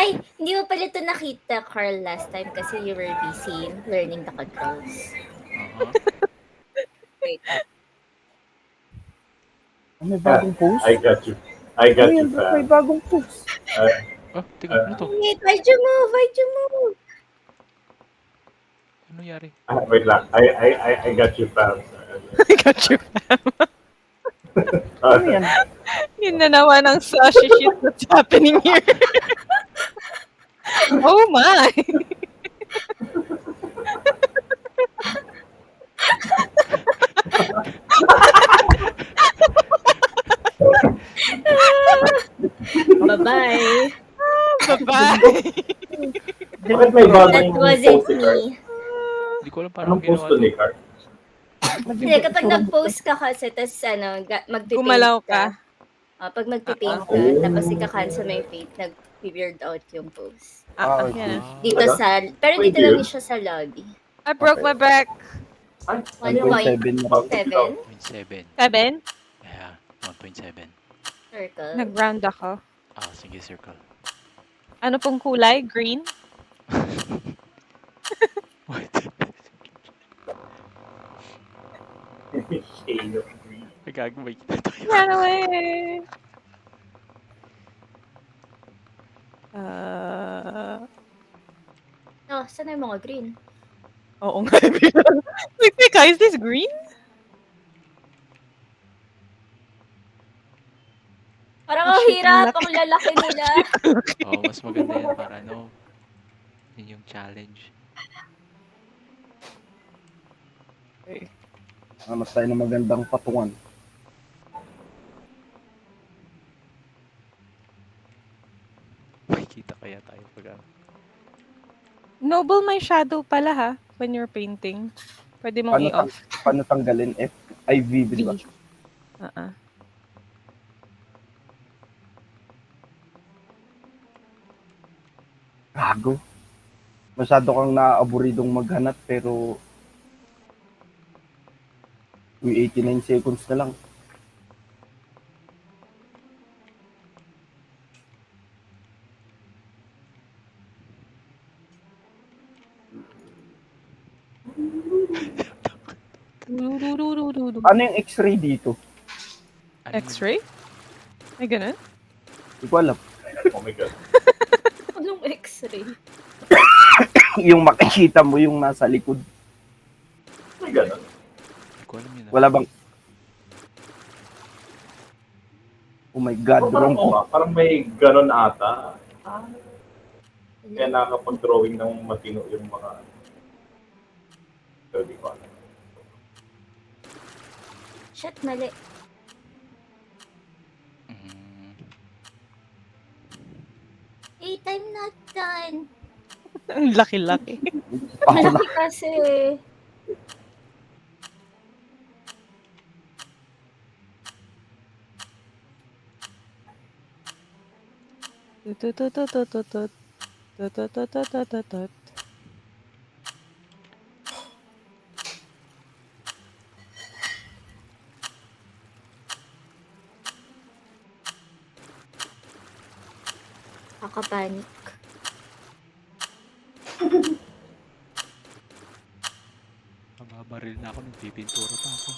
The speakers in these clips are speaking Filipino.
Ay, hindi mo pala ito nakita, Carl, last time kasi you were busy learning the controls. Wait. May bagong post? I got you. I got you, May fam. bagong post. Teka, ano to? Wait, why'd you move? Why'd you move? Ano nangyari? Wait lang. I got you, fam. I got you. Ano yan? Yun na naman ang sashi shit that's happening here. Oh my! Bye-bye. Bye-bye! Bakit may That bagong wasn't post si Carl? me. Hindi ko alam paano Anong post ginawa to to. ni Carl? Hindi, kapag nag-post ka kasi, tapos magpipaint Gumalaw ka. ka. Pag magpipaint ka, Oh. tapos ika-cancel mo yung paint, nag-weird out yung post. Yan. Dito sa, pero dito lang siya sa lobby. I broke my back. Ay, 1.7 na. 7 0.7. 7? Yeah, 1.7. circle. Nag-round ako. Sige, circle. Ano pong kulay? Green? What? shade of green. Nagagaway kita tayo. Run away! Saan na yung mga green? Oo nga. Wait, teka, is this green? Parang Oh, ang shit, hirap, ang ang lalaki nila. Mas maganda yan para yun yung challenge. Mas tayo ng magandang patungan. Makikita kaya tayo pag Noble my shadow pala ha, when you're painting. Pwede mong i-off. Paano tanggalin? IV, di ba? Gago. Masyado kang naaaburidong maghanap pero may 89 seconds na lang. Ano yung x-ray dito? X-ray? May ganun? Hindi ko alam. Oh my God. Anong x-ray? Yung makikita mo yung nasa likod. May ganun. Hindi ko alam yun. Wala bang... Oh my God, wrong po. Parang may ganun ata. Kaya nakakapag-drawing ng matino yung mga... So, di ko alam. Shit, mali. Hey, I'm not done. Ang laki-laki. Malaki kasi. Kakapanik. Mababaril na ako, nagpipintura pa ako.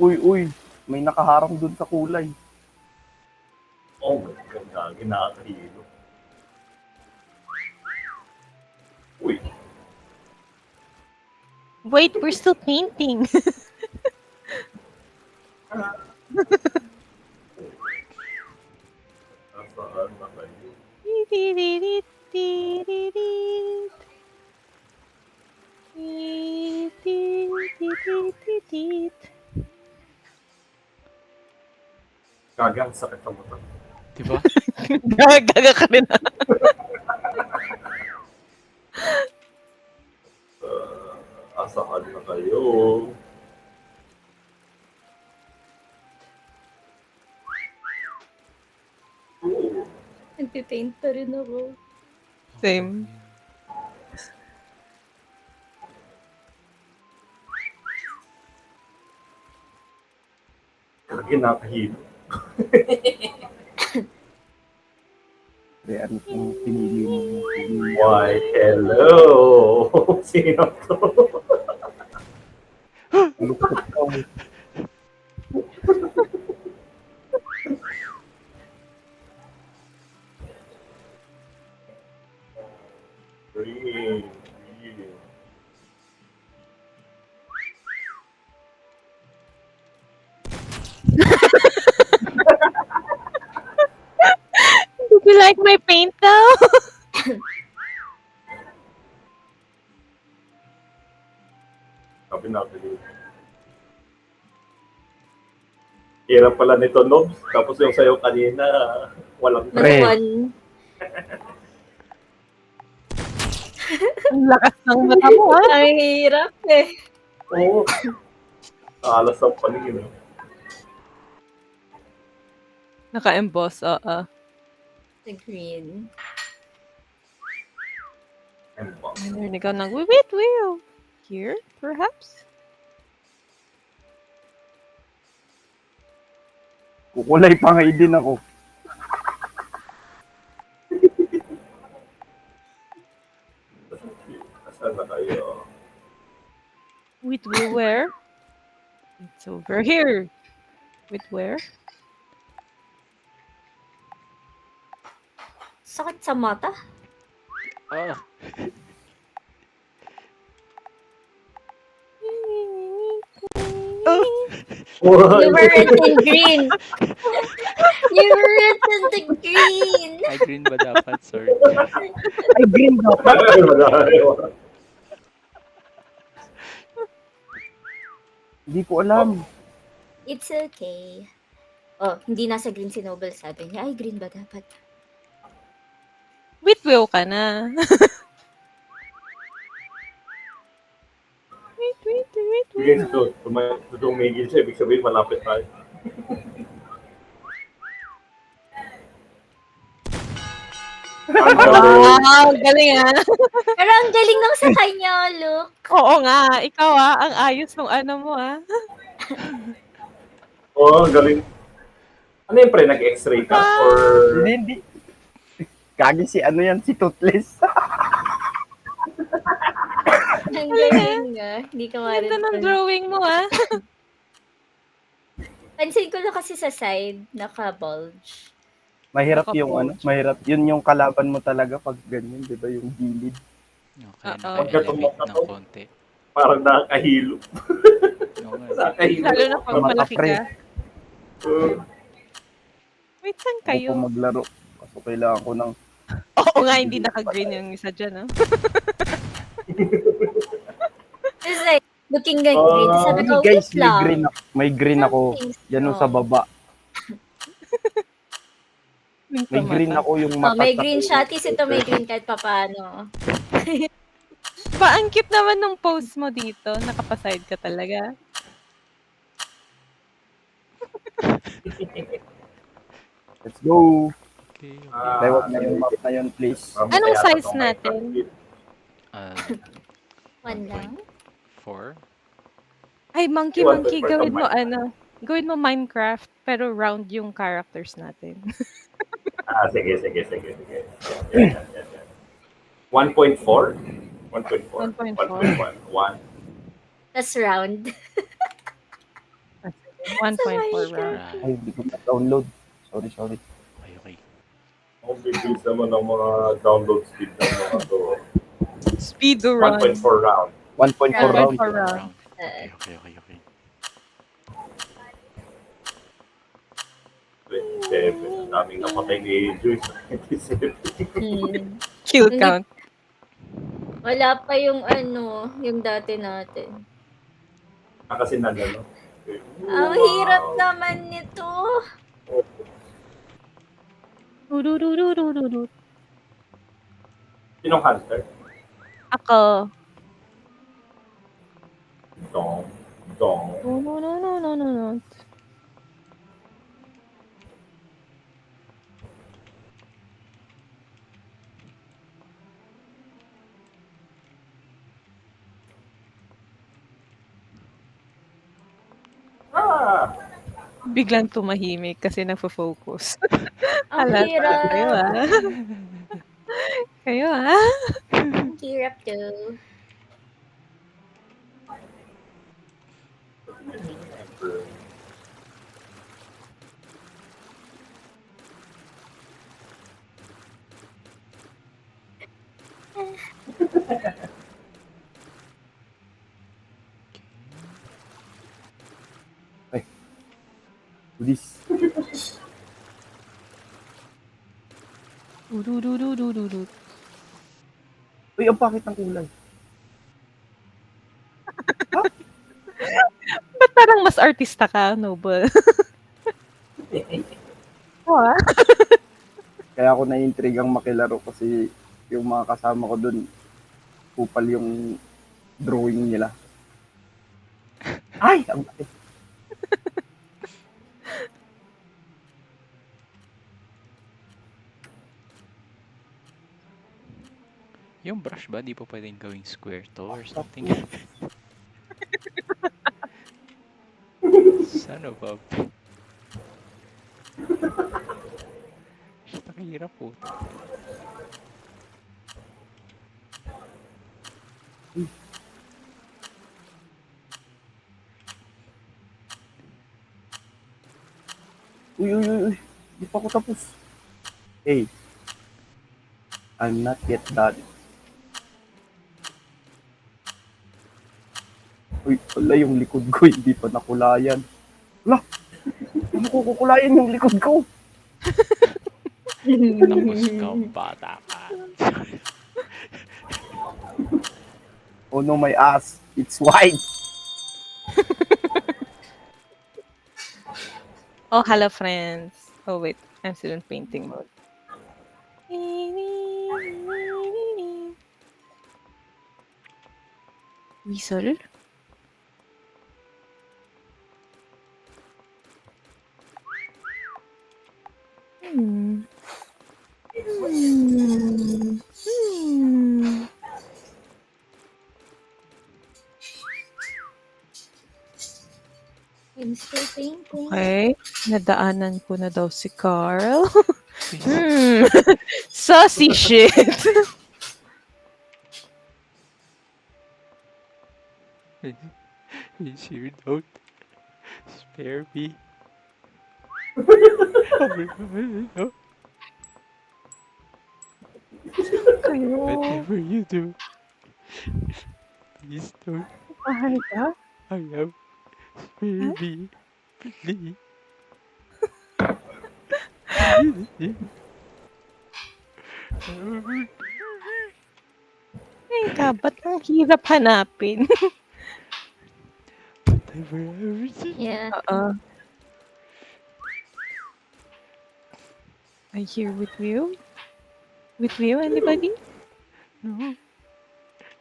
Uy, may nakaharang dun sa kulay. Oh my God, ginakahilo. Uy. Wait, we're still painting. Nasaan na kayo? Kagang sakit ang mata. Diba? Gaga ka rin. Asahan na kayo. Oo. Nagpipaint pa rin ako. Same. Ginakahilo. Kaya ano kung pinili mo yung pinili. Why, hello! Sino to? Lukot ka mo. Green. Green. Did you like my paint though? Sabi natin. Hirap pala nito, Nobs. Tapos yung sayo kanina, walang Pre. One. Ang lakas ng mata mo, ha? Ang hirap eh. Oo. Alas ang paningin. Naka-emboss, oo. The green. And box. Meron ikaw ng, wait. Here, perhaps? Kukulay pa nga din ako. Asan na kayo? Wait, where? It's over here. Wait, where? Sakit sa mata. Ah, Oh, You were in green. You were in the green. ay green ba dapat? Sorry. Ay, green dapat. Hindi ko alam. It's okay. Oh, hindi nasa green si Noble, sabi niya. Ay, green ba dapat? Wait, ka na. wait. Sige, tumigil siya. Ibig sabihin, malapit tayo. Wow, galing ha. Pero ang galing nung sa kanya, look. Oo nga, ikaw ang ayos ng ano mo Oo, galing. Ano yun, pre? Nag-x-ray ka? Or... Hindi. Kagi si ano yan, si Toothless. Ang galing nga. Hindi ka Ganda ng marin. drawing mo Pansin ko na kasi sa side, naka-bulge. Mahirap Naka-bulge. yung ano, mahirap. Yun yung kalaban mo talaga pag ganyan, di ba? Yung gilid. Okay, Oo. naka-elevate ng konti. Parang nakakahilo. Oo nga. Nakakahilo. Lalo na pag malaki Pre. ka. Wait, saan Ako kayo? po maglaro. Kaso kailangan ko ng... Oo nga, hindi naka-green yung isa dyan It's like, looking like green. Tapos sabi ko, Hindi guys, wait lang. may green ako. Something's Yan yung sa wrong. baba. May green ako yung Oh, mata. may green siya. At least ito may green kahit papaano. Ba, ang cute naman ng pose mo dito. Nakapaside ka talaga. Let's go. Okay. Lewat na yung map na yun, please. Anong size natin? Uh, One lang. 4. Ay, monkey, Iwan monkey, ko, gawin mo Minecraft. gawin mo Minecraft, pero round yung characters natin. Sige. 1.4? 1.4? 1.4. 1.1. Tapos round. 1.4 round. Ay, hindi ko na-download. Sorry. Okay. Ang bilis naman ng mga download speed ng mga to. Speed run. 1.4 round. 1.4 round. 1.4 round. Okay. 27. Ang daming napatay ni Juice. 27. Kill Hindi- count. Wala pa yung ano, yung dati natin. Kasi no? Ang hirap naman nito. Dududududududu. Sinong hunter? Ako. Dong. No. Biglang tumahimik kasi nagfo-focus. Ang Halata kayo, hirap. ah. Kayo, ah. Ang hirap to. Budis. Ududududududud. Uy, ang pakit ng kulay. Ba't parang mas artista ka, Noble? Oo, ah. Kaya ako na-intrigang makilaro kasi yung mga kasama ko dun, kupal yung drawing nila. Ay! Ang bakit. Yung brush ba, di pa pwedeng gawing square to or something? Son of a... Shit, nakahirap po. Uy, uy, uy, uy. Di pa ako tapos. Hey. I'm not yet done. Uy, wala yung likod ko, hindi pa nakulayan. Wala! Ano ko kukulayan yung likod ko? Tapos ka, bata ka. Oh no, my ass. It's white. Oh, hello, friends. Oh, wait. I'm still in painting mode. Weasel? Hmm. Hmm. Hmm. I'm still painting. Okay. Nadaanan ko na daw si Carl. Saucy shit. Is you don't spare me. Kayo. Whatever you do, please don't. Mahal ka? I am. Spare me. Please. Ay ka, ba't ang hirap hanapin? Whatever I see. Yeah. Oo. I here with you? With you, anybody? No.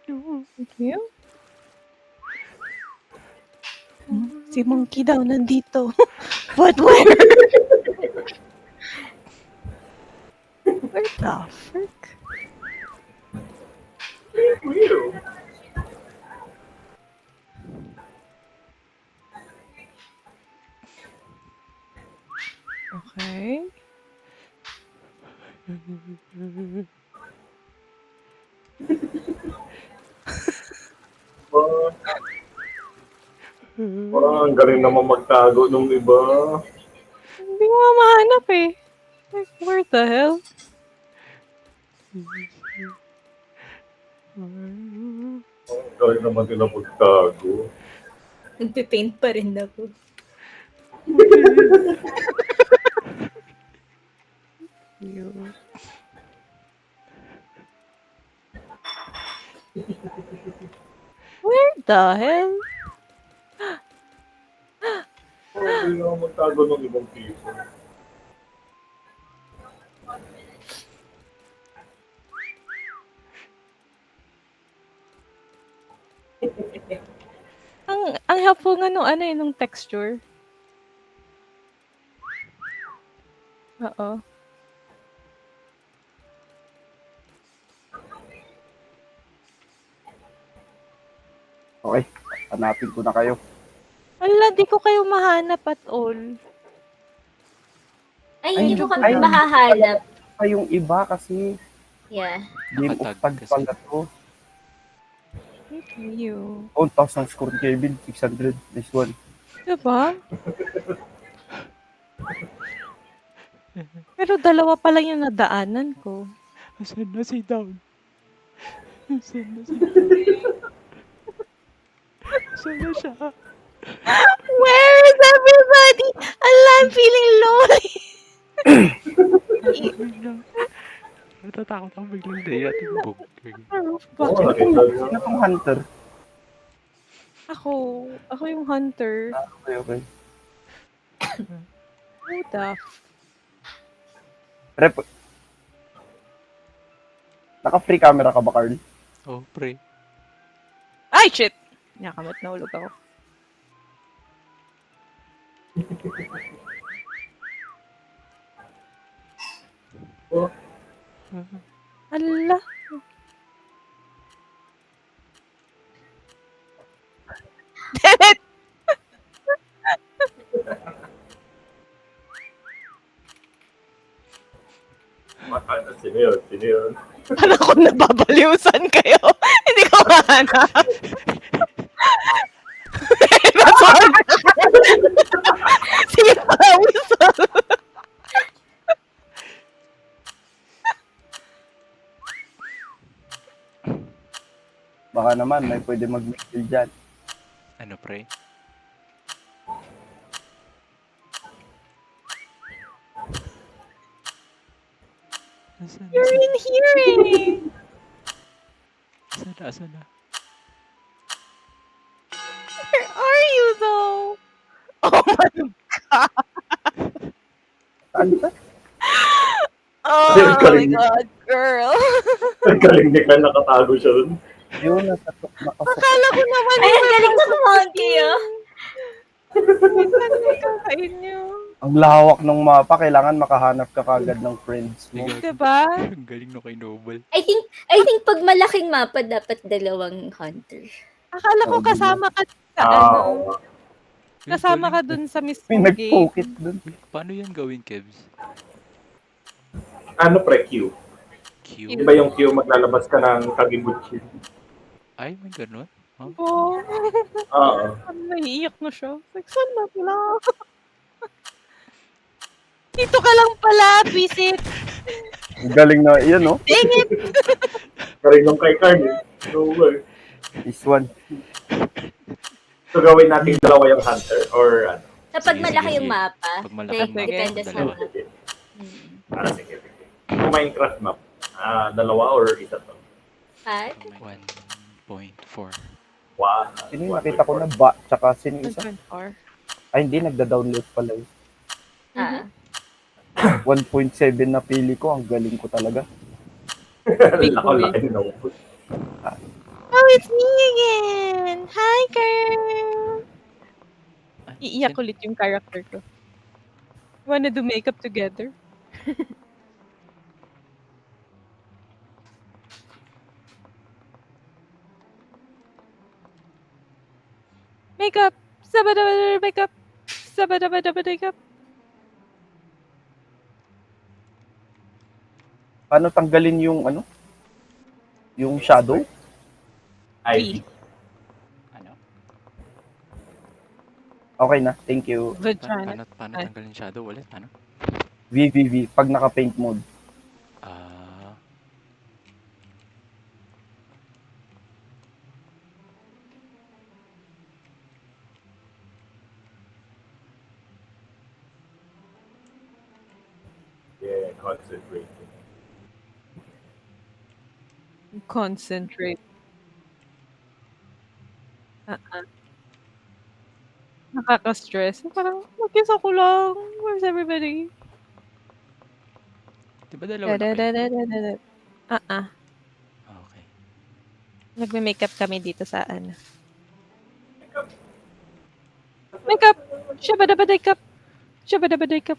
No. With you? Si Monkey daw nandito. But where? Where the frick? Okay. Parang ang galing naman magtago nung iba. Hindi ko nga mahanap eh. Like, where the hell? Ang galing naman nila magtago. Nagpipaint pa rin ako. You. Where the hell? Hindi naman magtago ng ibang people. Ang helpful nga nung ano eh, nung texture. Oo. Okay, hanapin ko na kayo. Wala, di ko kayo mahanap at all. Ay, Ay, hindi mo ay, kami mahahanap. Pa yung iba kasi Yeah. Game of Nakatag Tag kasi. pala to. Thank you. 1,000 score Kevin, 600 this one. Diba? Pero dalawa pa lang yung nadaanan ko. Asan na si Down? Asan na si Down? Asan na siya? Where is everybody? Allah, I'm feeling lonely. Biglang... Natatakot ako biglang Dea tumbog. Oo, Bakit? nakita niyo. Sino tong hunter? Ako. Ako yung hunter. Okay, okay. Who the Rep, naka-free camera ka ba, Carl? Oh, pre. Ay, shit! Nakamot na ulog ako. Oh, Ala. Damn it! ano, sino yun? Sino yun? Paano ko nababaliusan kayo? Hindi ko mahanap. Sige, pawisan. Baka naman, may pwede mag-middle dyan. Ano, pre? Asan na You're si... in here eh. Asan na, asan na? Where are you though? Oh my Saan ba? Oh Ang my galing. god, girl. Ang galing ni Carl, nakatago siya dun. Yun, nakasok. Akala ko naman Ay, ang galing ng monkey, oh. Ikaw sa inyo. Ang lawak ng mapa, kailangan makahanap ka kagad ng friends mo. Ikaw, Diba? ang galing no kay Noble. I think pag malaking mapa, dapat dalawang hunter. Akala ko Oh, kasama ka sa Ah, ano. oo. Kasama ka dun sa May mismong game. nag-pocket dun. Paano yan gawin, Kebs? Ano pre, Q? Q? Di ba yung Q maglalabas ka ng Kagibuchi? Ay, may ganun? Oh, Oo. naiiyak na siya. Like, saan na pala? Dito ka lang pala, visit. Ang galing na, yan no? Dang it! Karin nung kay Carl. No way. This one. So gawin natin dalawa yung hunter or ano? Kapag Sige, malaki sige, yung sige. mapa, Pag malaki like, yung mapa, depende sa dalawa. mapa. Sige. Hmm. Sige. Yung Minecraft map, dalawa or isa to? At, 1.4. Wow. Sino yung nakita ko na ba? Tsaka sino isa? 1.4. Ay, hindi. Nagda-download pala yun. ah, 1.7 na pili ko. Ang galing ko talaga. Ako laki din ako. Oh, it's me again! Hi, girl! Iiyak ulit yung character ko. Wanna do makeup together? Makeup! Sabadabada makeup! Sabadabada makeup! Paano tanggalin yung ano? Yung shadow? Ivy. Ano? Okay na. Thank you. Vagina. Paano Ay. tanggalin shadow ulit? Ano? VVV. Pag naka-paint mode. Ah... Yeah, concentrate. Concentrate. Nakaka-stress. Parang, mag-isa ko lang. Where's everybody? Di ba dalawa na kayo? Da-da-da-da-da-da. Okay. Nagme-makeup kami dito sa ano. Makeup! Shabadabadaykup! Shabadabadaykup!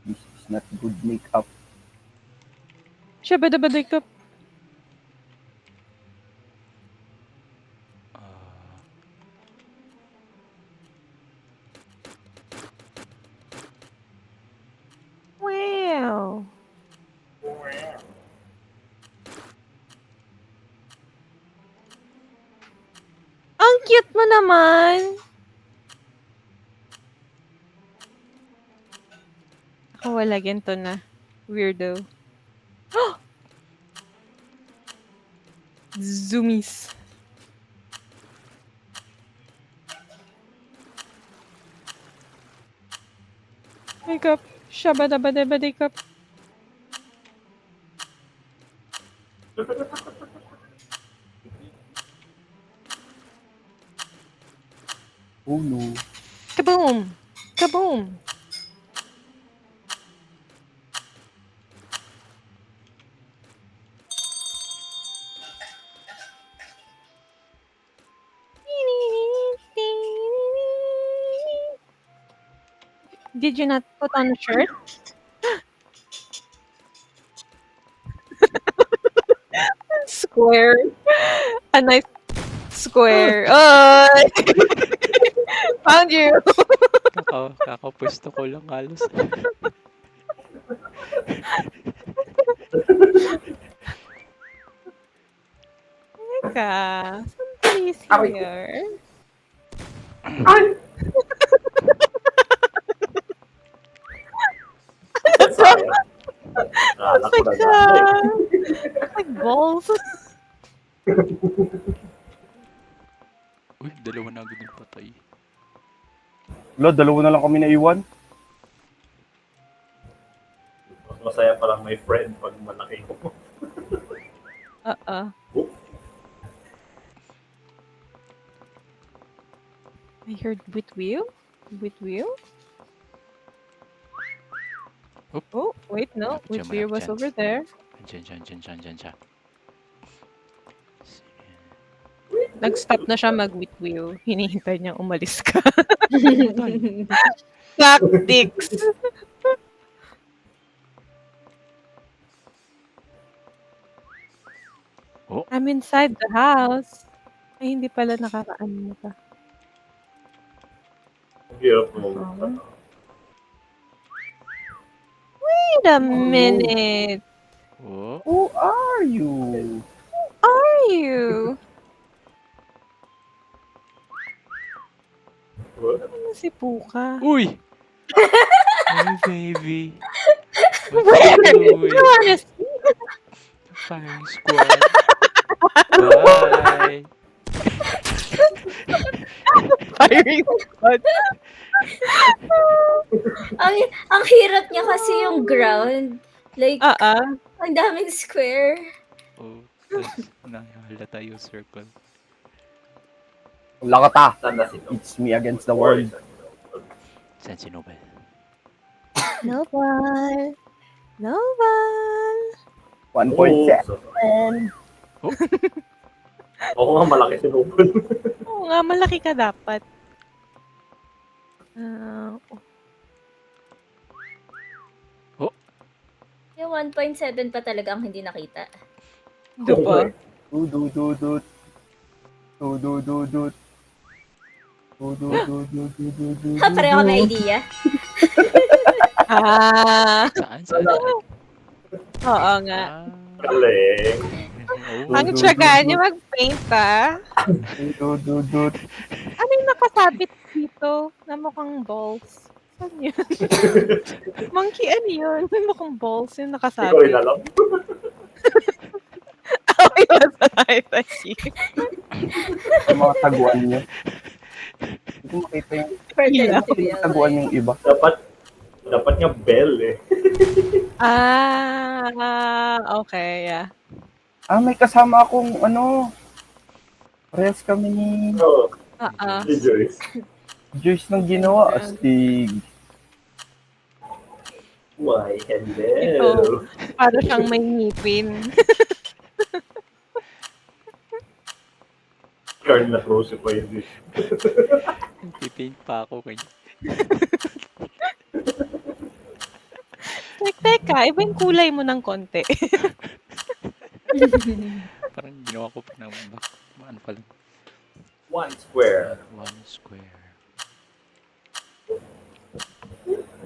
This is not good makeup. Shabadabadaykup! Ah... naman. Ako wala ganito na. Weirdo. Zoomies. Makeup. Shabadabadabadikap. Oh no. Kaboom! Kaboom! Did you not put on a shirt? Square. A nice square. Oh! Found you! Kakapwesto ko lang halos. Teka. Somebody's here. Sayang. Akala ko Like, na like balls. Uy, dalawa na agad yung patay. Wala, dalawa na lang kami naiwan. Mas masaya palang may friend pag malaki. I heard with wheel? With wheel? Oop. Oh, wait, no. Malapit With siya, wheel malapit was siya. over there. Diyan siya. Sige. Nag-stop na siya mag-with wheel. Hinihintay niyang umalis ka. Patay. Tactics! Oh. I'm inside the house. Ay, hindi pala nakakaan mo ka. Ang hirap mo. Wait a minute. Oh. Who are you? Are you? Ano si Puka? Uy! Hey, baby. Where? What you doing? Honestly. Firing squad. Bye! Firing squad. Ang hirap niya kasi yung ground. Like, ang daming square. Oh, tapos nahalata yung circle. Lakata. Sana si It's me against the world. Saan si Nobel? Nobal. Nobal. 1.7. Ako nga malaki si Nobel. Oo nga, malaki ka dapat. Yung 1.7 pa talaga ang hindi nakita. Diba? Dudududut. Ha, pareho kami idea. Saan? Oo nga. Galing. Oh. Ang tsaga niya mag-paint, Dudududut. Ano yung nakasabit dito na mukhang balls? Saan yun? Monkey, ano yun? Mukhang balls yung Hindi ko rin nakasabit. alam. Oh, yun. Nakita siya. Yung mga taguan niyo. Hindi ko makita yung taguan yung iba. Dapat nga bell eh. Okay, yeah. May kasama akong parehas kami ni Oo. Si Joyce. Joyce ng ginawa. Astig. Why, Ito, hello. para siyang may ngipin. Carl na crucified eh. Pipaint pa ako kanya. Like, teka, iba yung kulay mo ng konti. Parang ginawa ko pa ng back. Ano pala? 1 square. 1 square.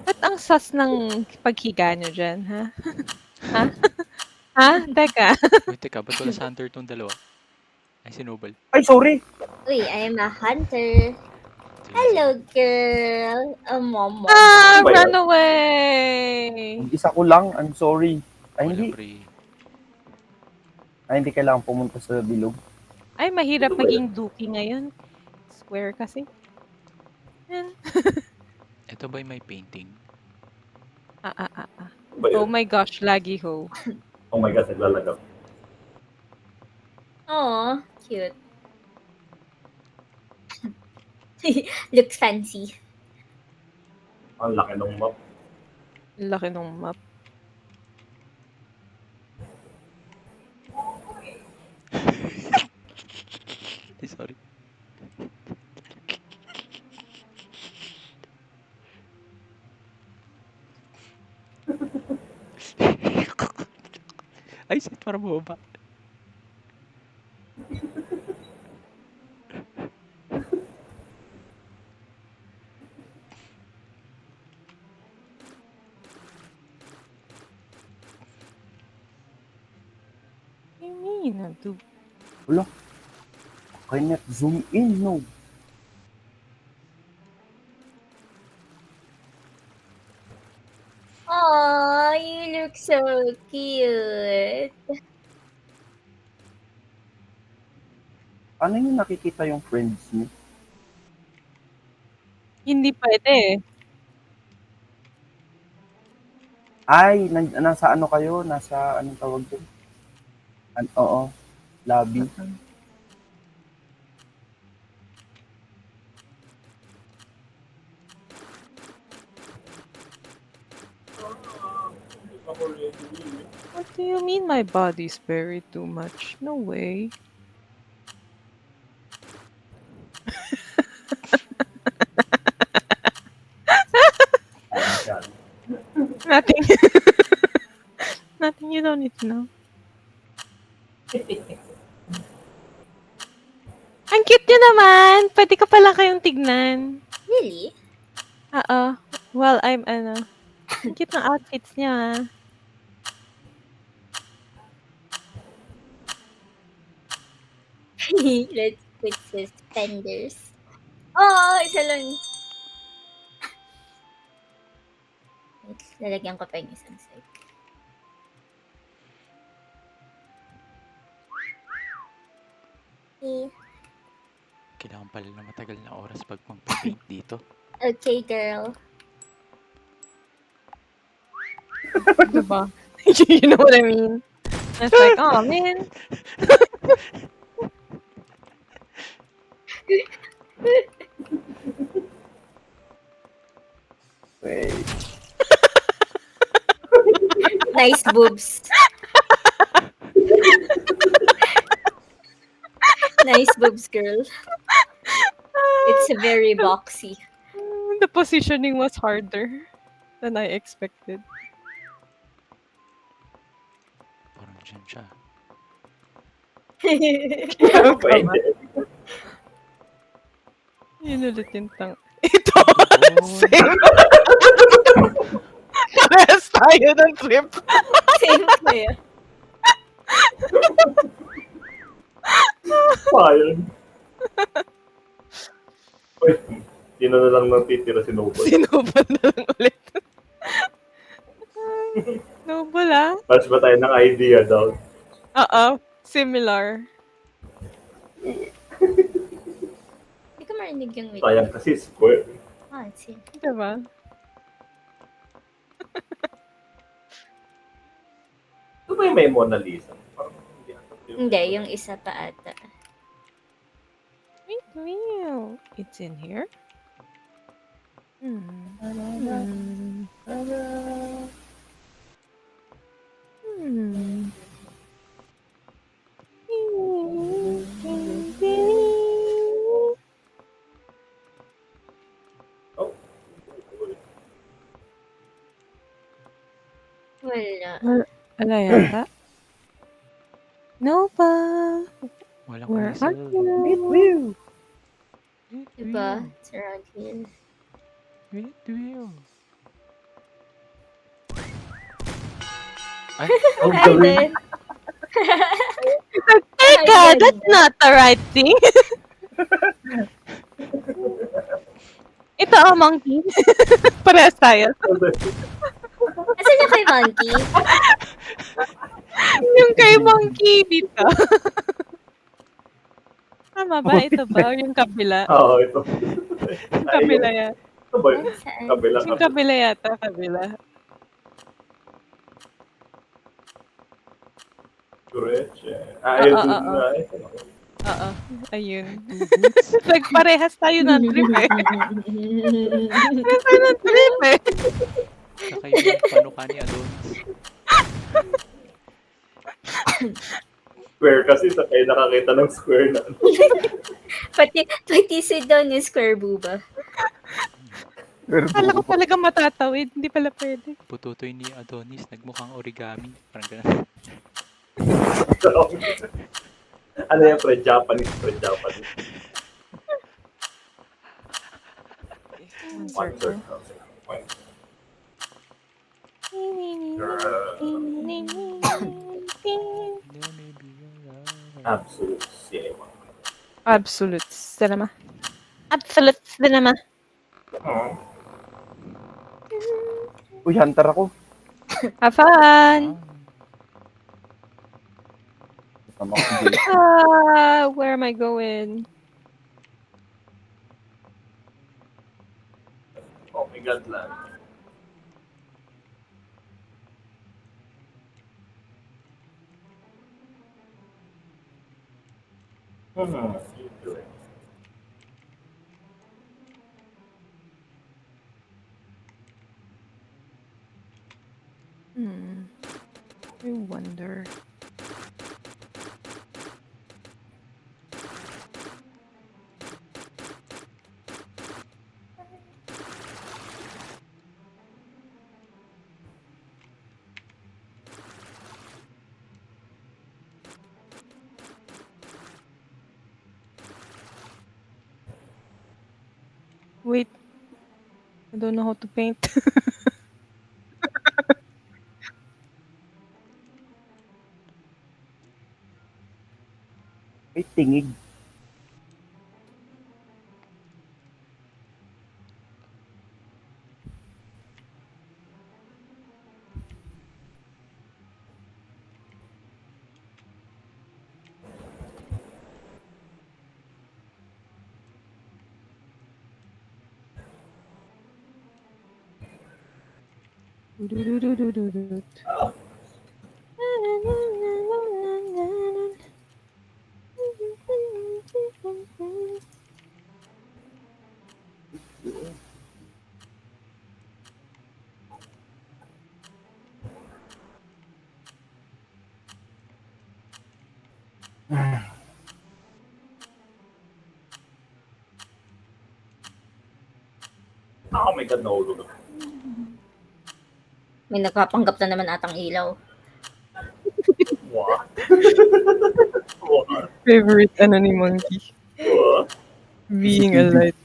Ba't ang sas ng paghiga nyo dyan, ha? Ha? Ha? Teka. Wait, teka, ba't wala sa hunter tong dalawa? Ay, si Nobel. Ay, sorry. Uy, I'm a hunter. Hello, girl. Mom. Ah, Ano ba run yan? away! Ang isa ko lang, I'm sorry. Ay, Wala hindi. pre. Ay, hindi kailangan pumunta sa bilog. Ay, mahirap Ano ba maging Dookie ngayon. Square kasi. Yan. Ito ba'y may painting? Ah. Ano ba Oh yun? my gosh, laggy ho. Oh my God, naglalagaw. Oh, cute. Looks fancy. Ang laki ng map. Laki nung map. Ay, sorry. Ay, shit, para bumaba. What do you mean? Kaya zoom in, no? Oh, you look so cute. Ano yung nakikita yung friends niyo? Hindi pwede. Ay, nasa ano kayo? Nasa, anong tawag doon? Oo, lobby. What do you mean my body's buried too much? No way. Yan. Nothing. Nothing you don't need to know. Ang cute nyo naman! Pwede ka pala kayong tignan. Really? Oo. Well, I'm Ang cute ng outfits niya. Ah. Let's put suspenders. Oh, isa lang. Wait, lalagyan ko pa yung isang side. Okay. Kailangan pala na matagal na oras pag pang-paint dito. Okay, girl. Diba? You know what I mean? It's like, oh man. Wait. Nice boobs. Nice boobs, girl. It's very boxy. The positioning was harder than I expected. Parang dyan siya. Pwede. Yun ulit yung tang... Ito! Oh, Same! Parehas tayo ng trip. Same kaya. Fire. Uy, sino na lang natitira si Noble? Sinubal na lang ulit. Noble ah? Match ba tayo ng idea daw? Oo. Similar. Hindi ko marinig yung wait. Sayang kasi square. Ah, it's here. Diba? Ito ba yung may Mona Lisa? Parang Hindi, yung isa pa ata. Wait, wheel. It's in here? Hmm. Hmm. Hmm. Oh. Wala. Wala yata. No pa. walang Where kulisap. are you? Diba? It's around here. Wheel. Ay, Ang Hi, galing. then. Teka, that's not the right thing. Ito, monkey. Parehas tayo. Asan yung kay Monkey? Yung kay monkey dito. Tama ba? Ito ba? Or yung kabila? Oo, ito. Yung kabila yan. Ito ba yun? Saan? Kabila Yung kabila yata. Kabila. Kureche. Ayun Oo, dun oo. na. Oo. Ayun. Nagparehas tayo ng trip eh. Parehas tayo ng trip eh. Saka yung panuka ni Adonis. Square kasi sa kayo nakakita ng square na. Pati si Don yung square booba. Pero Kala ko talaga matatawid. Hindi pala pwede. Pututoy ni Adonis, nagmukhang origami. Parang ganun. Ano yan, pre-Japanese. One One circle. circle. One. There may be a Absolute cinema. Absolute cinema. Absolute cinema. Uy, hunter ako. Have fun! Kasama ko si Jay. Where am I going? Oh my God, lang. You do it. I wonder. Wait. I don't know how to paint. May tingig. Oh my God, nahulog ako. May nagpapanggap na naman atang ilaw. What? What? Favorite ano ni Monkey? What? Being a light.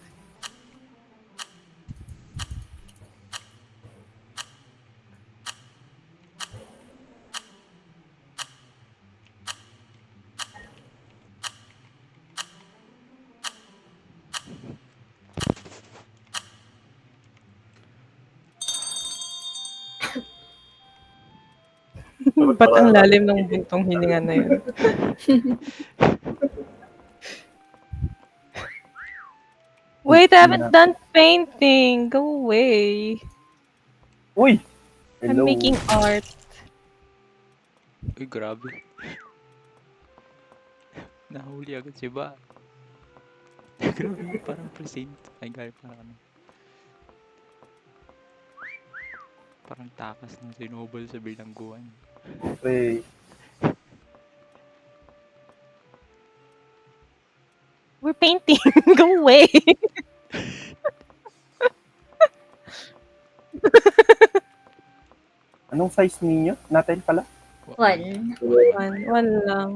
Ba't ang lalim ng buntong hininga na yun? Wait, I haven't done painting. Go away. Uy! I'm Hello. making art. Uy, grabe. Nahuli agad si Ba. Grabe, parang present. Ay, gaya parang ano. Parang takas ng sinubol sa bilangguan. Pre, We're painting. Go away. anong size ninyo? Natin pala? One. One lang.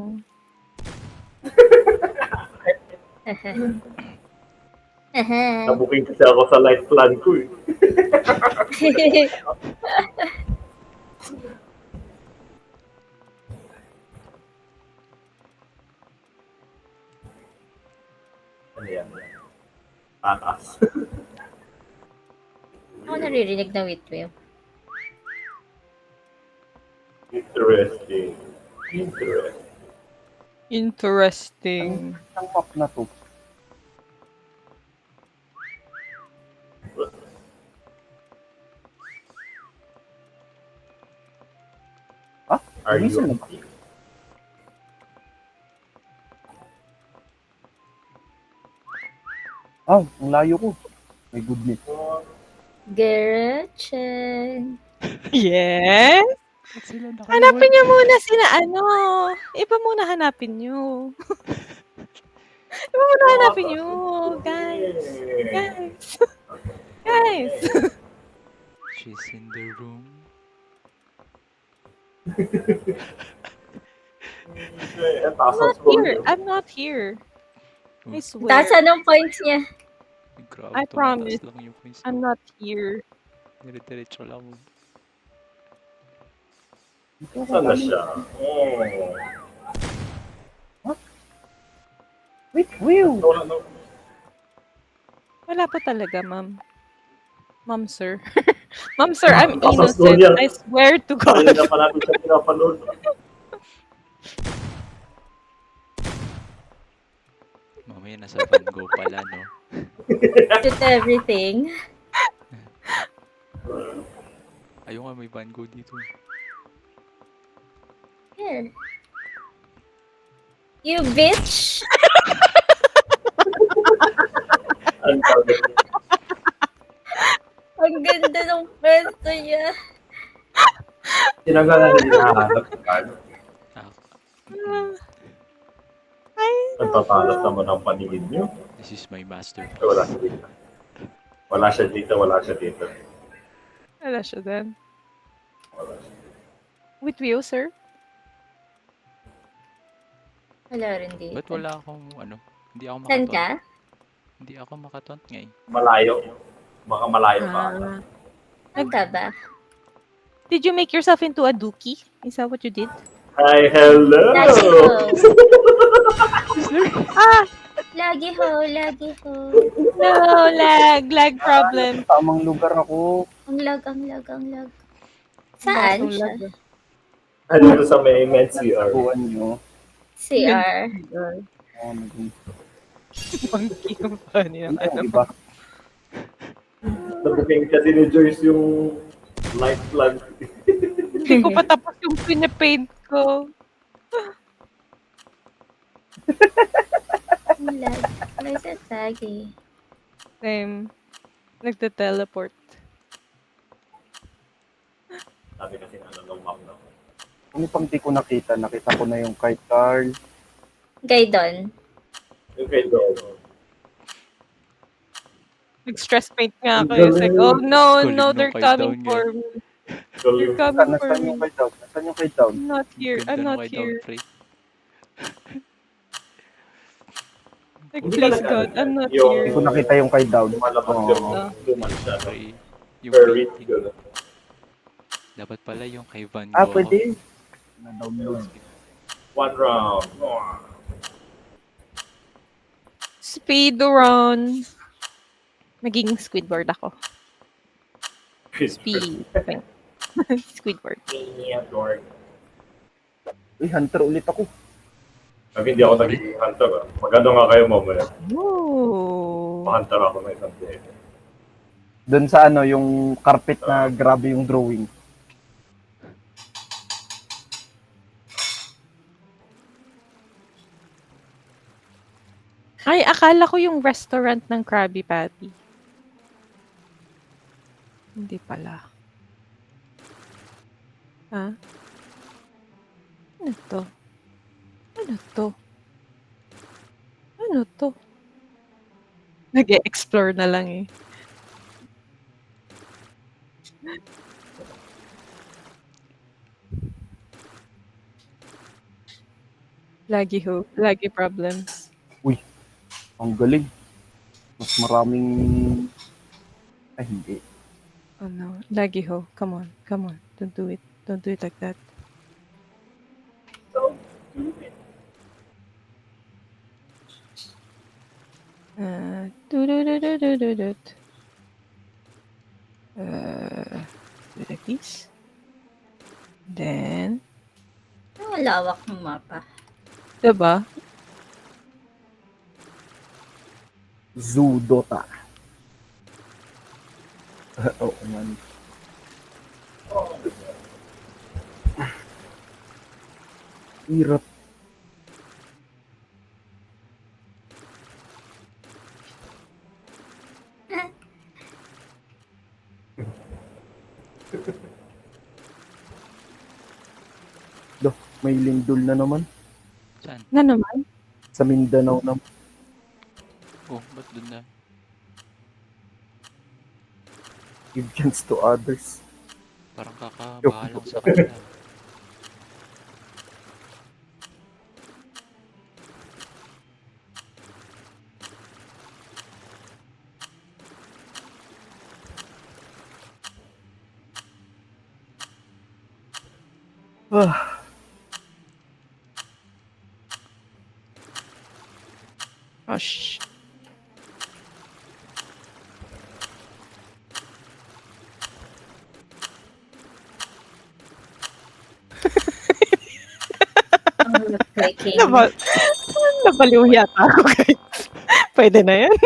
Nabuking kasi ako sa life plan ko eh. Ano yan? Takas. ako naririnig na witwim. Interesting. Interesting. Interesting. Ang map na to. Are you? Reason. Ang layo ko. My goodness. Gretchen. Yes? Ba't sila Hanapin niyo muna sina ano. Iba muna hanapin niyo. Iba muna hanapin niyo. Guys. Guys. Guys. She's in the room. I'm not here. I'm not here. I swear. Taas anong points niya? Ay, grabe, I tumataas promise. lang yung points I'm ko. not here. Dire-diretso lang. Saan na siya? Wait, Will. No. Wala po talaga, ma'am. Ma'am, sir. Ma'am, sir, I'm Pasas innocent. doon yan. I swear to Kanina God. pa natin siya pinapanood. Mamaya nasa Van Gogh pala, no? With everything. Ayun nga, may Van Gogh dito. Here. You bitch! Ang sabi. Ang ganda ng pwesto niya. Tinanggal na hindi nahanap. Ah, Ay, Nagtatalas naman ang paningin niyo. this is my masterpiece. Wala siya dito. Wala siya dito. wala siya din. Wala siya. With you, sir? Wala rin dito. Ba't wala akong, ano? Hindi ako Saan makatont. ka? Hindi ako makatont ngayon. Malayo. Baka malayo pa. Saan ka ba? Did you make yourself into a dookie? Is that what you did? Hi, hello! Lagi ho. Ah! Lagi ho, lagi ho. No, lag problem. Tamang lugar ako. Ang lag, ang lag, ang lag. Saan siya? Ano ito sa may men's CR? Buwan nyo. CR. Monkey yung funny ng Ano ano. iba? Nabuking kasi ni Joyce yung light plan. Hindi ko pa tapos yung pinapaint ko. Ang lag. May sasagi. Same. Nagte-teleport. Sabi kasi ano nung map na. Ano pang di ko nakita? Nakita ko na yung kay Carl. Gaydon. Yung kay Dog. Nag-stress paint nga ako. Ang It's like, galing. oh no, Galing no, nung they're kay coming Down for yan. me. They're coming for Nasaan me. yung kay Down? Nasaan yung kay Down? I'm not here. I'm Ganda not nung kay here. Downfrey. Like, Hindi ka please nag- God, I'm not yung- Hindi ko here. nakita yung kay Down. Lumalabas Oo. yung duman siya. No? Free. Yung Very painting. good. Dapat pala yung kay Van Gogh. Ah, ako. pwede. Na-download. One round. Speedrun. Magiging Squidward ako. Speed. Squidward. Uy, hunter ulit ako. Pag hindi ako nagiging hunter, maganda nga kayo mamaya. Ooh. Pa-hunter ako na isang day. Doon sa ano, yung carpet na grabe yung drawing. Ay, akala ko yung restaurant ng Krabby Patty. Hindi pala. Ha? Ano to? Ano to? Ano to? Nag-e-explore na lang eh. Lagi ho. Lagi problems. Ang galing. Mas maraming... Ay, hindi. Oh no. Lagi ho. Come on. Come on. Don't do it. Don't do it like that. Do do do do do do do. Philippines. Then, Ang lawak ng mapa. diba? Zoodota. Oo man. Hirap. Loh, may lindol na naman. Saan? Na naman? Sa Mindanao na. Oh, ba't dun na? Give chance to others. Parang kakabahalang sa kanila. Ah, Oh, shh. Ang clicking. Nabaliw yata ako, guys. Pwede na yan.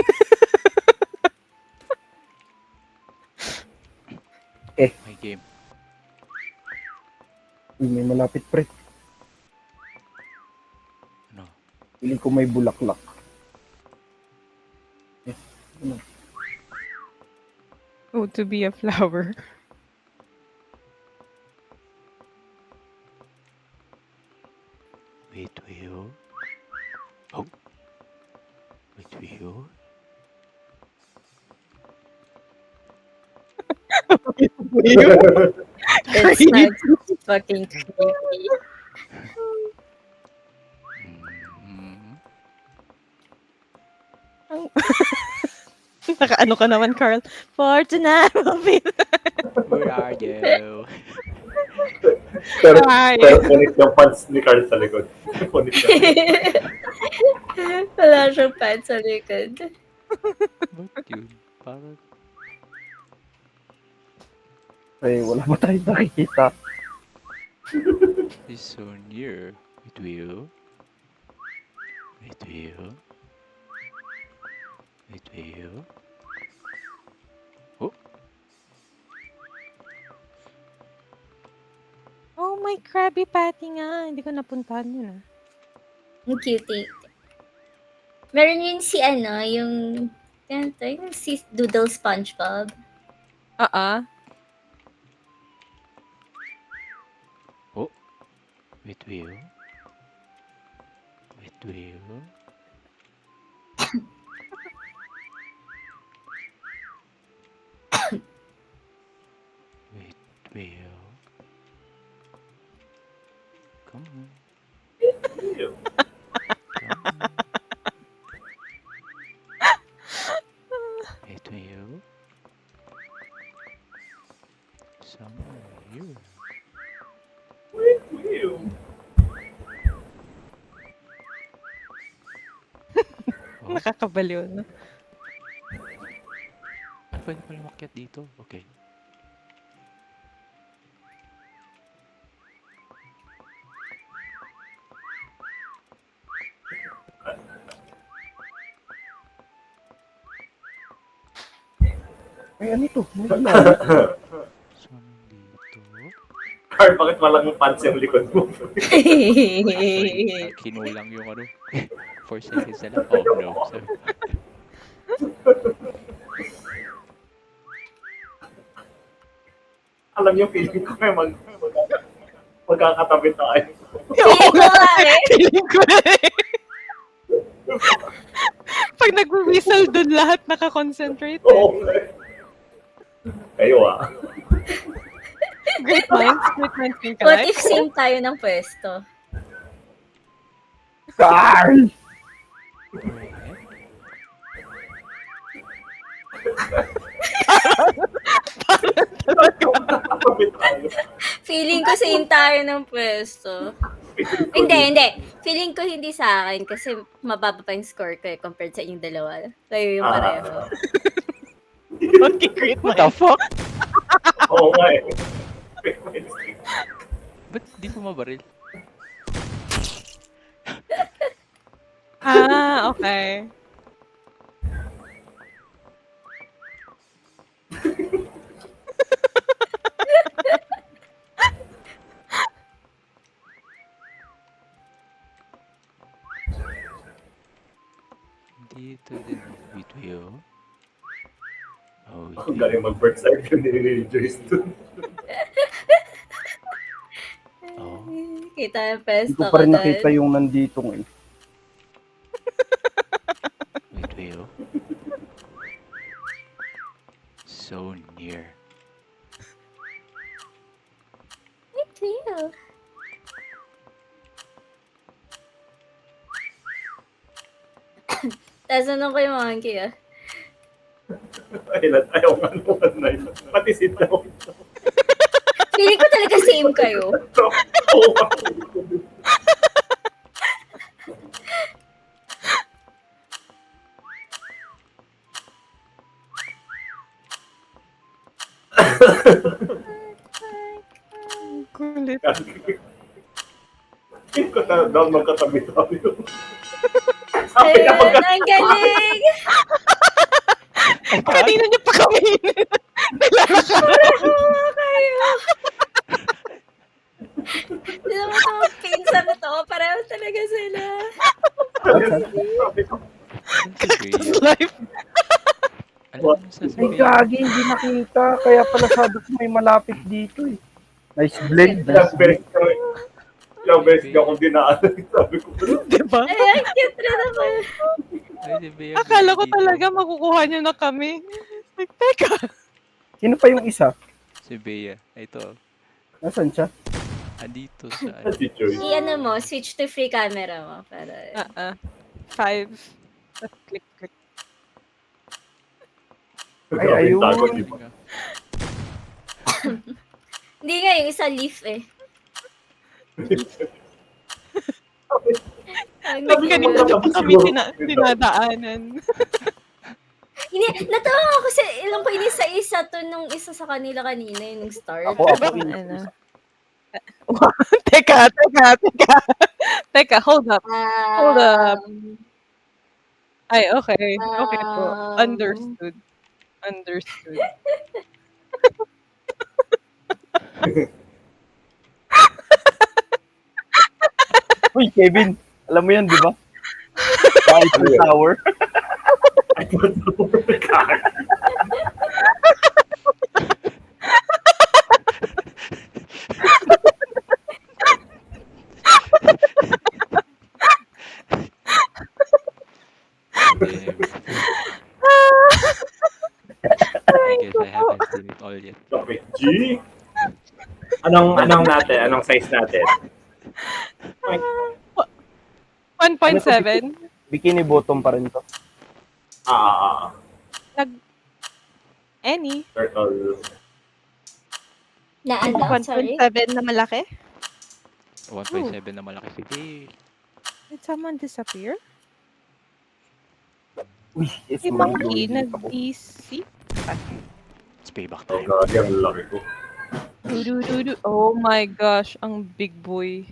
May game. may malapit pre. Ano? Pili ko may bulaklak. Oh, to be a flower. Wait, Will. Oh. Wait, Will. That's not fucking creepy. Mm, Nakaano ka naman, Carl. For tonight, will be where are you? Pero, Ay. pero punit yung pants ni Carl sa likod. Punit yung Wala siyang pants sa likod. Ba't yun? Parang Eh, wala pa tayong nakikita. it's so near. Wait, Will. Wait, Will. Wait, Will. Oh, Oh, may Krabby Patty nga. Hindi ko napuntahan yun, ah. Ang cutie. Meron yun si ano, yung si Doodle SpongeBob. wait, Will. Wait, Will. Wait, Will. Come on. Ew. Come on. Wait, Will. Somewhere here. Ew. Oh, Nakakabaliw, no? pwede pala makyat dito. Okay. Ay, ano ito? May ilalim. Saan dito? Carl, bakit walang pants yung likod mo? Sorry, kinulang yung ano. 4 seconds na lang. Oh no. Sorry. Alam niyo, feeling ko may magkakatabi tayo. Feeling ko nga eh. Feeling ko na eh. Pag nag-whistle dun lahat nakakoncentrate. Oo. Kayo ah. Great minds think What alike. if same tayo ng pwesto? Carl! Magkakatabi tayo. Feeling ko same tayo ng pwesto. Hindi. Feeling ko hindi sa akin kasi mababa pa yung score ko eh compared sa inyong dalawa. Kayo yung pareho. Okay, great What the minds. fuck? Oo nga eh. Ba't di po mabaril? Ah, okay. Dito din. Video. Oh, Ang galing mag-bird cycle ni Joyce dun. Oh. Kita yung Hindi pwesto ko ko pa rin doon. nakita yung nanditong eh. Video. So near. Cleo. Tapos anong kay Monkey ah? Ayaw nga naman na yun. Pati si Tao. Feeling ko talaga same kayo. Oo nga. Kulit. Hindi ko na daw magkatabi-tabi yun. Ayun, ang galing! Kanina niyo pa kami. Oo, kayo. Hindi naman ito pinsan ko to. Pareho talaga sila. Sabi ko, Cactus life. Alam mo sa Ay, sabihin. gagi, hindi nakita. Kaya pala sabi ko may malapit dito eh. Nice blade. ilang beses ka akong dinaanan. Sabi ko, Diba? Ay, ang cute rin ako. Ay, si Bea, Akala ko dito. talaga makukuha niyo na kami. Like, teka. Sino pa yung isa? Si Bea. Ito. Nasaan siya? Andito sa ano. si Joyce. I-ano mo, switch to free camera mo. Para... 5. Click, click. Ay, ayun. Tago, di ba? Hindi nga, yung isa leaf eh. Ang Like, kanina niyo pa Tapos kami siguro- dinadaanan. Hindi, natawa ako kasi ilang ko inisa-isa to nung isa sa kanila kanina, yung star. Ako. Ano? Teka. Teka, hold up. Hold up. Ay, okay. Okay po. Understood. Uy, Kevin. Alam mo yan, di ba? Eiffel Tower. Damn. I guess I haven't seen it all yet. Kapit G. Anong natin? Anong size natin? 1.7. Bikini bottom pa rin to. Any? Turtle. Na ano, sorry? 1.7 na malaki? 1.7 na malaki si Bea. Did someone disappear? Uy, yes, Si Monkey, nag-DC? It's payback Oh, time. God, yung laki ko. Oh my gosh, ang big boy.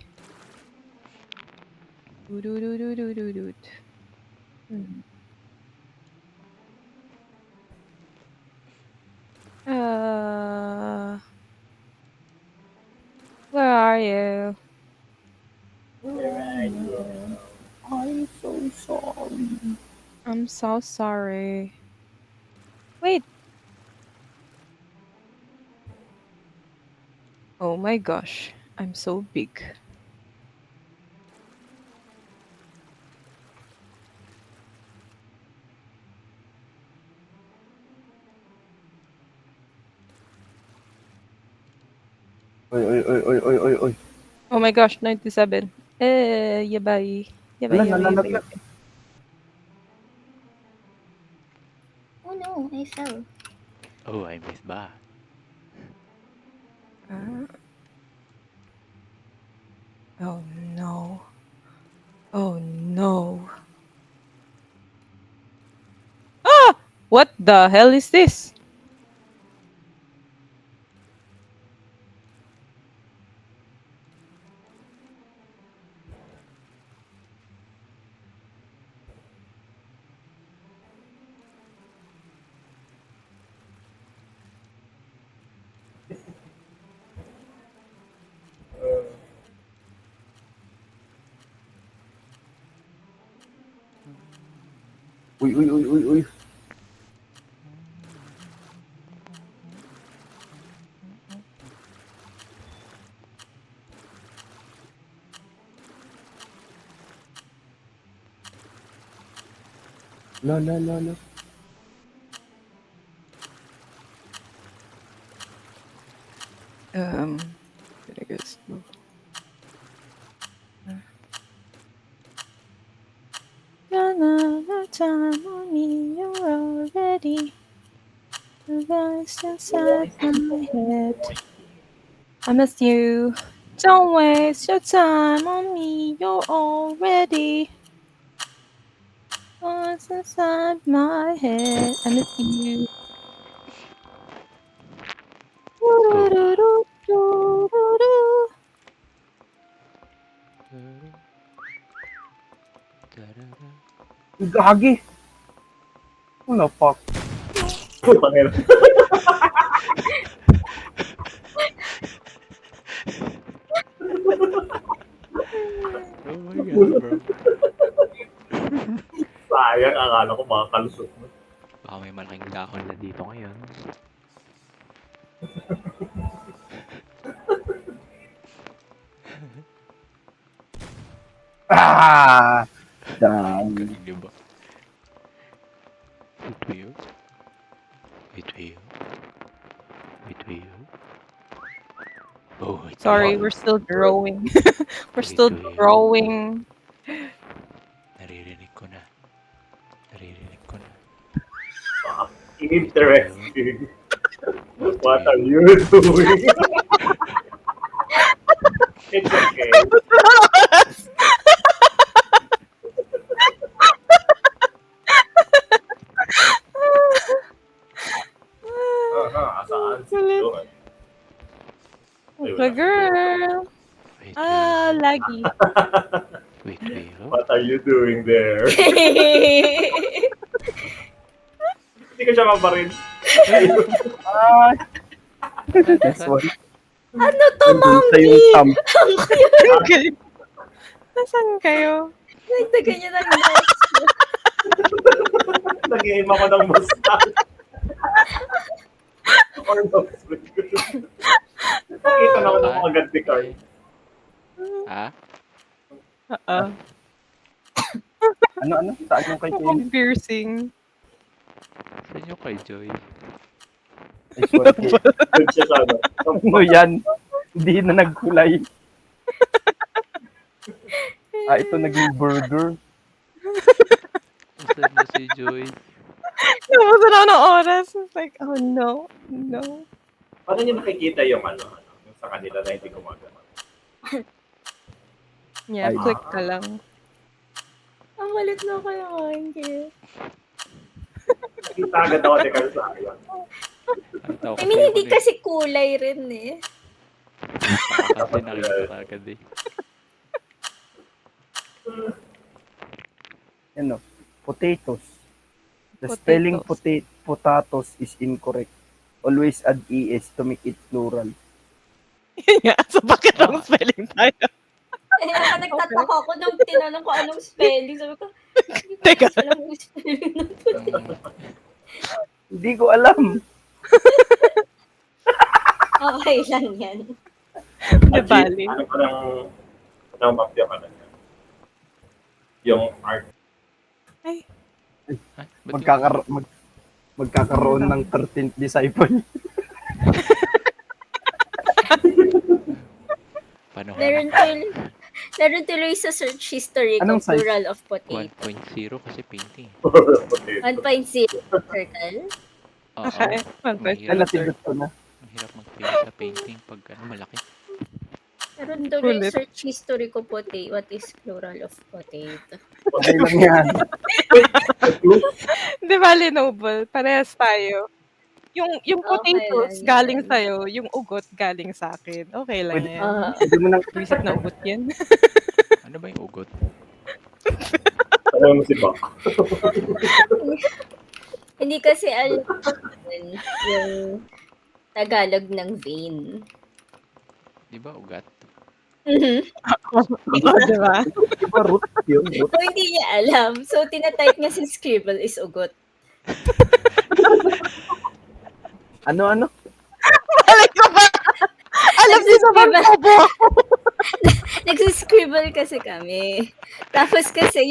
Du-du-du-du-du-du-du. Hmm. Where are you? I'm so sorry. I'm so sorry. Wait. Oh my gosh, I'm so big. Oy. Oh my gosh, 97. Yabay. Nalalaglag. Oh no, I fell. Oh, I missed ba? Oh no. Oh no. Ah! What the hell is this? Uy, uy, uy, uy, uy. La, la, la, la. There it goes. Another time on me, you're already the voice inside my head. I miss you. Don't waste your time on me, you're already voice inside my head. I miss you. Do-do-do-do-do-do. Gagi. Ano, fuck? Putang ina. Oh my god, bro. Sayang, akala ko makakalusot mo. Baka may malaking dahon na dito ngayon. Ah! Damn. Galing, diba? Wait, wait. Wait, wait. Wait, wait. Oh, wait, Sorry, wait. we're still growing. We're Wait, still wait. growing. Naririnig ko na. Naririnig ko na. Interesting. What are you doing? It's okay. Asaan si John? The girl. Wait, Ah, wait. laggy. Wait, wait. What are you doing there? Hindi ko siya maparin. Ah! This Saan? one. Ano to, Nandun sa yung monkey? thumb. Nasaan kayo? Nagtaga niya ng notes. Nag-aim ako ng mustache. Or no. Nakita na ako ng mga ganti card. Ha? Ano? Saan yung kay Kenny? Mukhang piercing. Saan yung kay Joy? This one, Kenny. Doon siya sa ano. Ano yan? Hindi na nagkulay. Ito naging burger. Saan na si Joy? Nabusan ako ng oras. It's like, oh no. No. Paano niyo nakikita yung ano, yung sa kanila na hindi gumagana? Yeah, Ay. click ka lang. Ang kulit na ko yung monkey. Nakita agad ako teka sa akin. I mean, hindi kasi kulay rin eh. Kasi nakita ka agad eh. Ano? Potatoes. The spelling potatoes is incorrect. Always add ES to make it plural. Yun nga, so bakit ang spelling tayo? Eh, nagtataka ako nung tinanong ko anong spelling. Sabi ko, hindi ko Teka. alam yung spelling ng Hindi ko alam. okay lang yan. Di bali. Ano pa ng mapya ka na niya? Yung art. Ay, ba't Magkakaroon ng 13th disciple. Paano Meron tuloy sa search history ko, Anong size? plural of potato. 1.0 kasi painting. 1.0 circle. Oo. Okay. Mahirap, Nalatinod ko na. mahirap mag-paint sa painting pag malaki. Meron tuloy Ulit. search history ko potato. What is plural of potato? Okay lang yan. Di bali, Noble. Parehas tayo. Yung Okay potatoes lang yan. galing sa'yo, yung ugot galing sa akin. Okay lang Pwede. yan. Pwede mo nang Visit na ugot yan. Ano ba yung ugot? Alam mo si Bak. Hindi kasi alam yung Tagalog ng vein. Di ba ugat? Mhm. Diba? Diba root yun? Root. So, hindi niya alam. So, tinatype niya sa Scribble is ugot. Ano? Malay ko ba? Alam niyo naman po po. Nagsiscribble kasi kami. Tapos kasi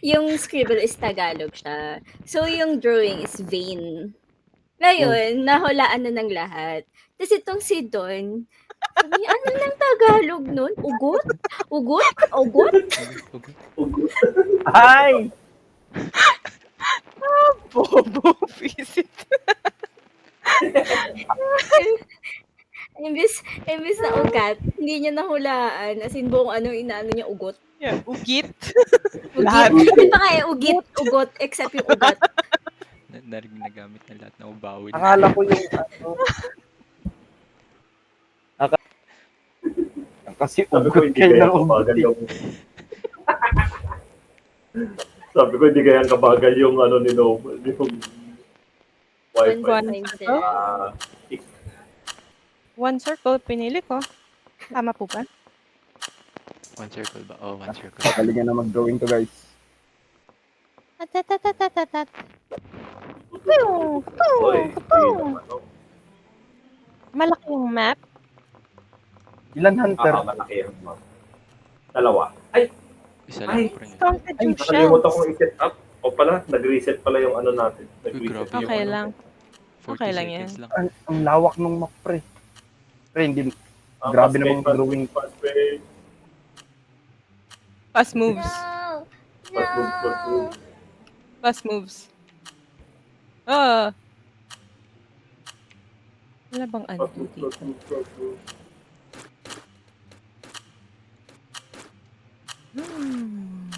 yung scribble is Tagalog siya. So, yung drawing is vain. Ngayon, nahulaan na ng lahat. Tapos itong si Don, sabi niya, ano ng Tagalog nun? Ugot? Ugot? Ugot? Ugot. Ay! Bobo, visit. Imbis na ugat, hindi niya nahulaan. As in, buong inaano niya, ugot. Yeah, ugit. Ugit. Di ba kaya ugit, ugot, except yung ugat. Nagamit na lahat ng ubawin. Akala ko yung kasi Sabi ko, ugot hindi kayo kaya ng ugot. kabagal yung... Sabi ko, hindi kaya kabagal yung ni Noble, yung wifi. One. One circle, pinili ko. Tama po ba? One circle ba? Oh, one circle. Pagalingan na mag-drawing to, guys. Atatatatatatat. Oy, Malaki yung map. Ilan hunter? malaki yung map. Dalawa. Ay, Isa Ay. lang pre. Counted yung nakalimutan shells. kong i-set up. O pala, nag-reset pala yung natin. Nag-reset. grabe. Okay lang. 40 Okay lang seconds yan. lang. Ang lawak ng map, pre. Pre, hindi. Ah, Grabe fast namang pace, drawing. fast pace, Fast moves. No! fast move, fast move. Fast moves. Ah. Wala bang ano Fast move, dito? fast move, fast move. Hmm.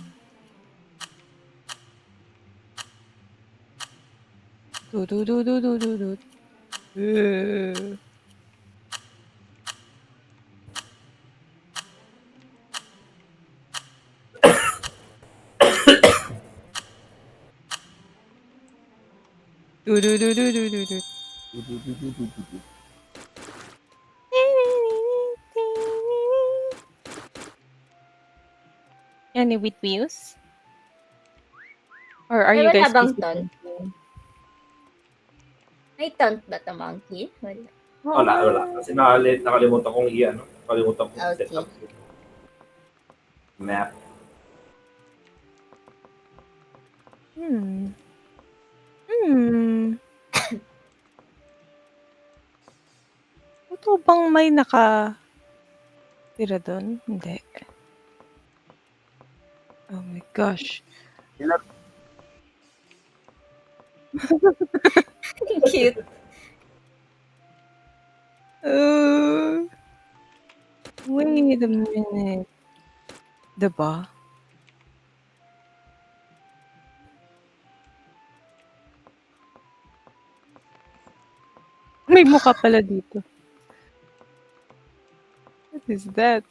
Du. Du. Any with views? Or are Ay, you wala guys bang busy? taunt? May taunt ba to monkey? Wala. Wala. Kasi nakalimutan kong nakalimutan kong Okay. set up. Map. Ito bang may tira doon? Hindi. Oh my gosh. Cute. Wait a minute. Diba? May mukha pala dito. What is that?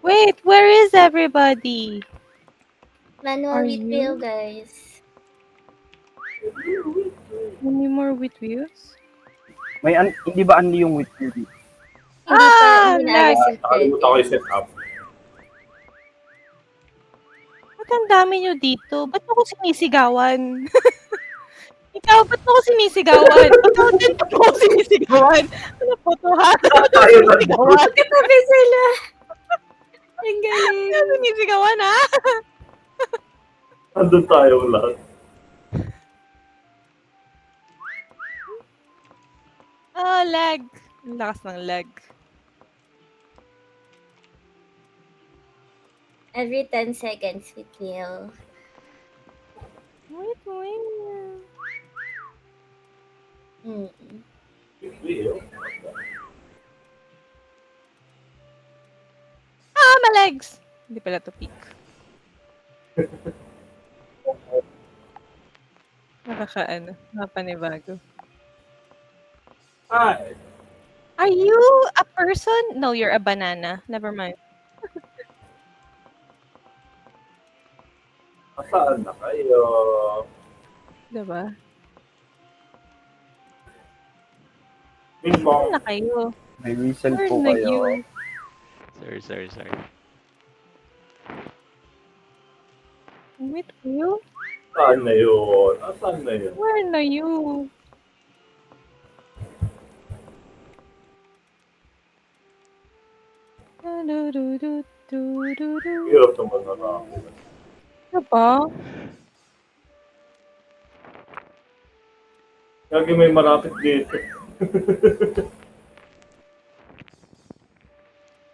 Wait, where is everybody? Manual Are with you? wheel, guys. Any more with views? Hindi ba unli yung with you? Hindi lag. hindi naayos yung Nakalimutan ko yung set up. Ba't ang dami nyo dito? Ba't ako sinisigawan? Ikaw, ba't ako sinisigawan? Ikaw din, ba't ako sinisigawan? Ano po to, ha? Tayo na Sinisigawan? Katabi sila. Ang galing. Ano sinisigawan, ha? Andun tayo lahat. Oh, lag. Ang lakas ng lag. Every 10 seconds with wheel. Wait. Mm. Ah, my legs! Hindi pala to peak. Nakapanibago. Ay, Are you a person? No, you're a banana. Never mind. saan na kayo? Diba? Mismo. Saan na kayo? May whistle Where po na kayo. you? Sorry. Wait, you? Saan na yun? Saan na yun? Where na you? Hirap naman na namin. Ano ba? Lagi may malapit dito.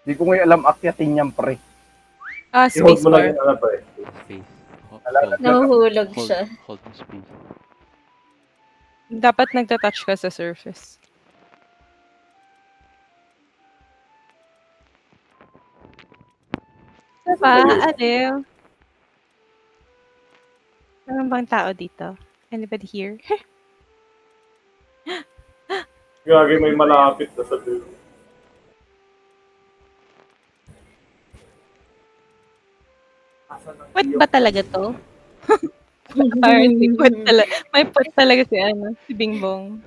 Di ko ngayon alam akyatin niyan, pre. I-hold Space mo lang bar. yung ano pa eh. Space. Nahuhulog siya. Hold mo space. Dapat nagtatouch ka sa surface. Diba? Aliw. Meron bang tao dito? Anybody here? Lagi may malapit na sa dulo. What ba talaga to? Apparently, may pot talaga si Bingbong.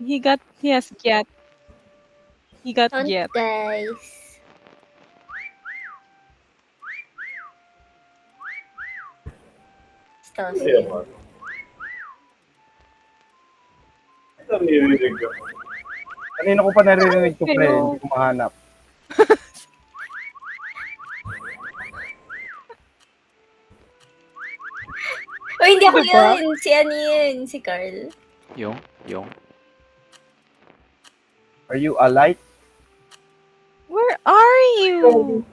He has gat. He got Hunt, gat. guys. Stuff. Ayun man. Naririnig ka. Kanina ko pa naririnig ko, pre. Hindi ko mahanap. O, hindi ako Diba? yun. Si ano yun? Si Carl. Yung. Are you a light? Where are you?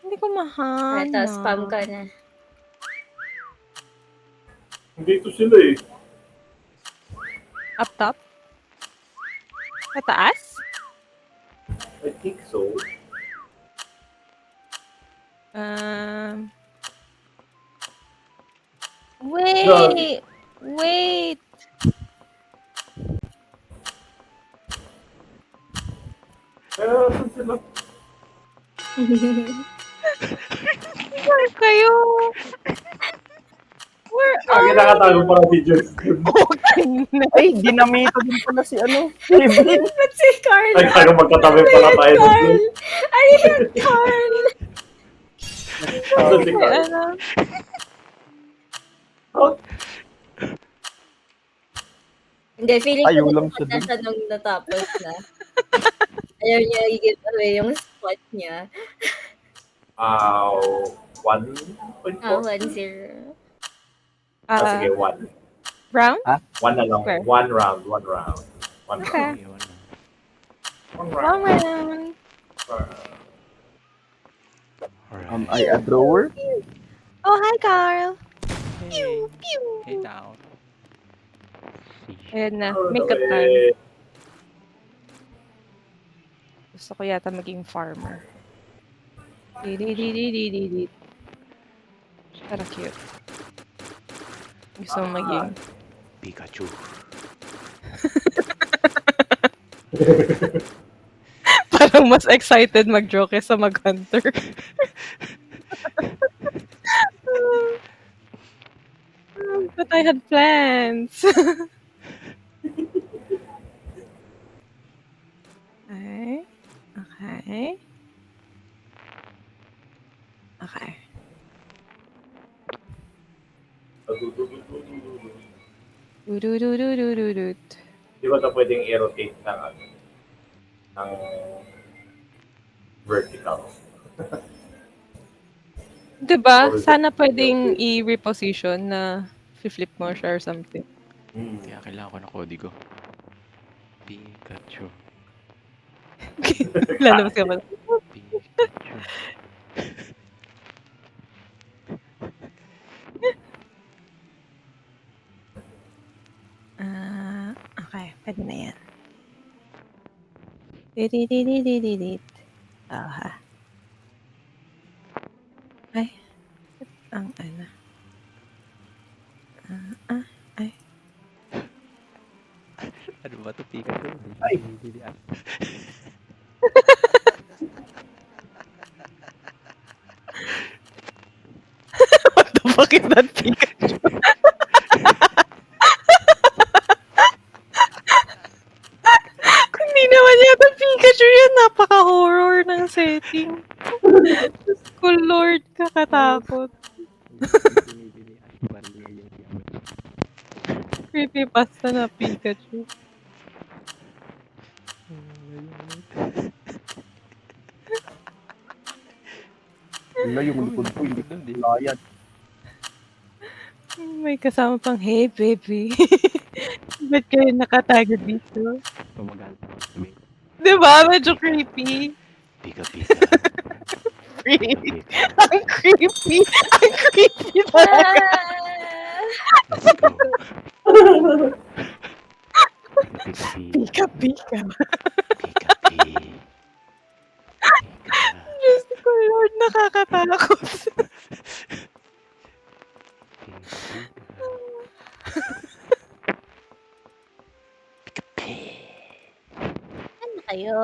Hindi ko mahanap. Ito, spam ka na. Dito sila eh. Up top? Pataas? I think so. Wait. Saan sila? Where kayo? Where Lagi are nakatago para si Justin. Okay na. Ay, dinamito din pala si Kevin. Ba't si Carl? Ay, tayo magkatabi pala tayo. Carl! Ayun, Carl! Saan si Carl? Ano? Hindi, feeling Ayaw ko lang na siya dun. siya nung natapos na. Ayaw niya i-give away yung spot niya. 1.4? 1-0. Sige, 1. Round? 1 na lang. Square. 1 round. 1 round. Okay. Yun. 1 Wrong round. round. Am I a drawer? Oh, hi, Carl. Hey. Hey down. Ayan na. Make up time. Gusto ko yata maging farmer. Di. Para cute. Gusto mo maging... Pikachu. Parang mas excited mag-draw kaysa mag-hunter. But I had plans. Okay. Ududududududud. Di ba ito pwedeng i-rotate ng vertical? Diba? Sana pwedeng i-reposition na flip mo siya or something. Kaya kailangan ko ng kodigo. Pikachu. Lalabas ka ba? Pikachu. Okay. Pwede na yan. Dididididididid. Aha. Ay. Ang ano. Ay. Ano ba ito? Pikachu? Ay. What the fuck is that Pikachu? Creepypasta na Pikachu. Wala, yung likod ko, hindi ko layan. May kasama pang, hey baby. Ba't kayo nakatago dito? Tumagal. Wait. Diba? Medyo creepy. Pika, pika. Creepy. Ang creepy. Ang creepy talaga. Let's go. Pika, pika. Pika, pika. Pika, pika. Diyos ko, Lord, nakakatakot. Ano kayo?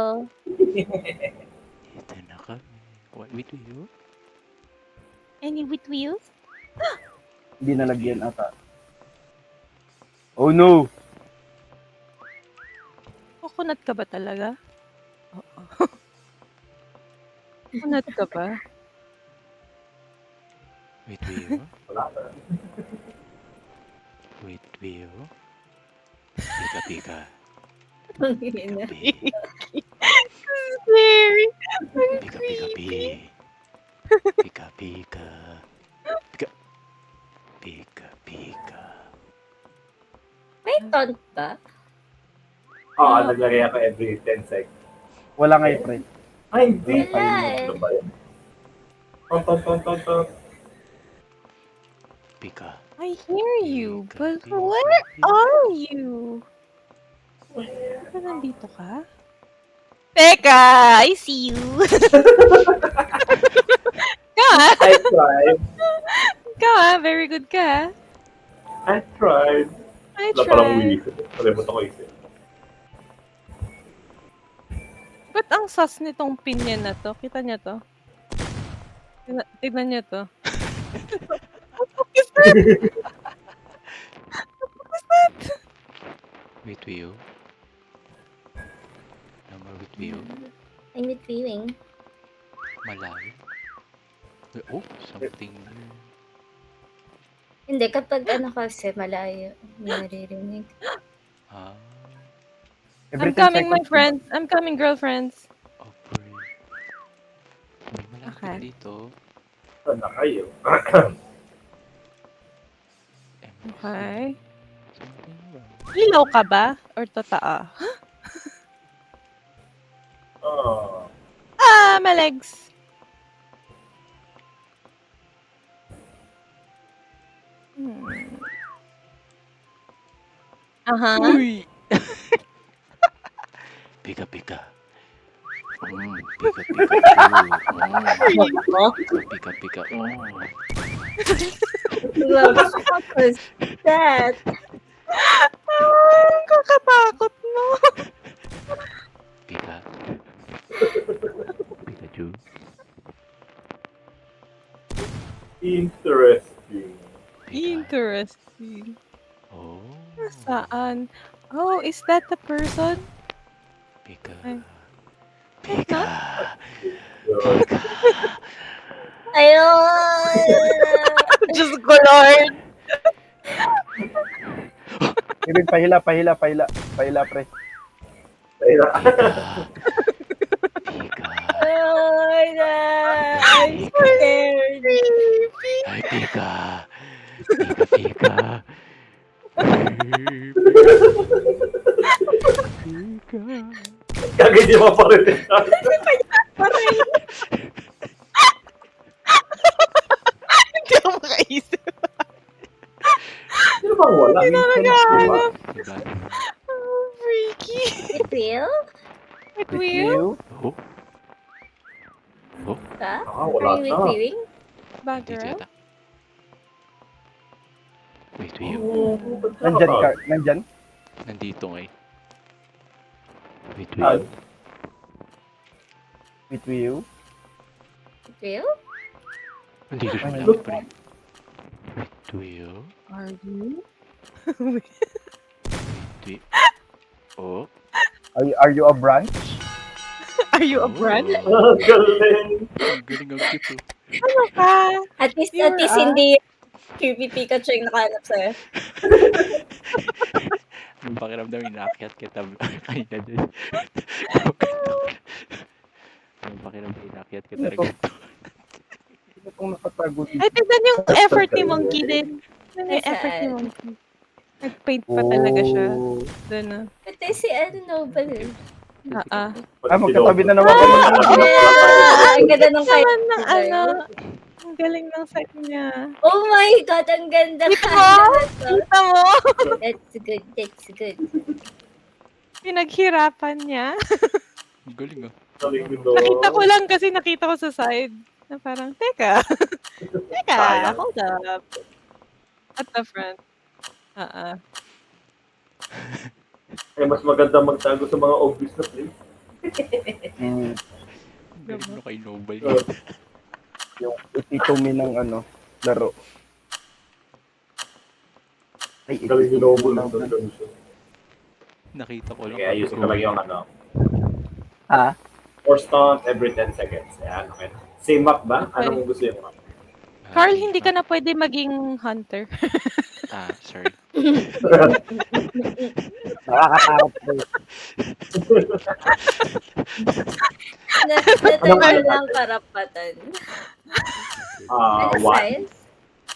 Ito na kami. What with you? Any with wheels? Hindi nalagyan ata. Oh no! Coconut ka ba talaga? Oo. Coconut ka ba? With you? Wala na. With you? Pika, pika. Ang ina. Scary. Ang Pika, pika, creepy. pika. Pika, pika. Pika. Pika, pika. May taunt ba? Naglagay ako every 10 seconds. Wala nga eh, pre. Ay, hindi. Wala eh. Ano ba yun? Ton. Pika. I hear you, Pika, but pika, where pika. are you? Ba nandito ka? Teka! I see you! Ka! I tried. Ka! Very good ka! I tried. I Wala palang tried. uwisip. Nalimot ako isip. Ba't ang sas nitong pinya na to? Kita niya to? Tignan niyo to. With you? Number with you? I'm with viewing. Malayo. Oh, something new. Hindi, kapag ano kasi malayo, may naririnig. Ah, Every I'm 10 coming, my seconds, friends. I'm coming, girlfriends. oh, pray. May malapit Okay. dito. Saan na kayo? Okay. Something wrong. Ilaw ka ba? Or totoo? Oh. Ah, my legs. Aha. Uy! Pika, pika. Pika, pika. Pika, pika. What was that? Ang kakatakot mo. Pika. Pikachu. Interesting. Pika. Interesting. Oh. Saan? Oh, is that the person? Pika. Ay. Pika. Yun. Ayun! Diyos ko, Lord. Kevin, pahila, pre. Ayun. Pika. Oh my God! I'm scared. Ay, pika. Pika, pika. Pika. Kagay di maparinig. Hindi ako makaisip. Sino bang wala? Hindi na naghahanap. Diba? Oh, freaky. It will? With With wheel? you? Oh, Ka? Wala Are you with na. viewing? Bad dito girl? yata. Wait, you. Nandyan ka, nandyan? Nandito nga eh. Wait, Ah, With you? It will? Nandito siya Ay, malapit pa rin. Wait, you. Are you? Wait. Oh. Are you a branch? Are you a brand? galing. Ang galing ang cute oh. Ano ka? At least You're hindi Creepy Pikachu yung nakahanap sa'yo. Anong pakiramdam inaakyat kita kanina din? Anong pakiramdam inaakyat kita Ano rin to? ganito? Sino pong nakatago dito? Ay, tignan yung effort ni Monkey din. Tignan yung effort ni Nasaan? Monkey. Nag-paint pa talaga siya. Oh. Doon na. Pati si Noble. Ah. Magkatabi na naman kami. Ang ganda ng kayo. Naman ng ano. Ang galing ng set niya. Oh my God, ang ganda. Kita mo? Kita mo? That's good, that's good. Pinaghirapan niya. Ang galing ah. Nakita ko lang kasi nakita ko sa side. Na parang, teka. Sayang. Hold up. At the front. Eh, mas maganda magtago sa mga obvious na place. Mm, Ang galing no kay Noble. yung epitome ng laro. Ay, Galing yung noble ng solution. Nakita ko lang. Kaya ayusin ko lang yung Ha? Or stunt every 10 seconds. Ayan, okay. Same map ba? Ano kung gusto yung map? Carl, hindi ka na pwede maging hunter. Sorry. Nakakatakot po. Natay mo lang karapatan. Ano One. size?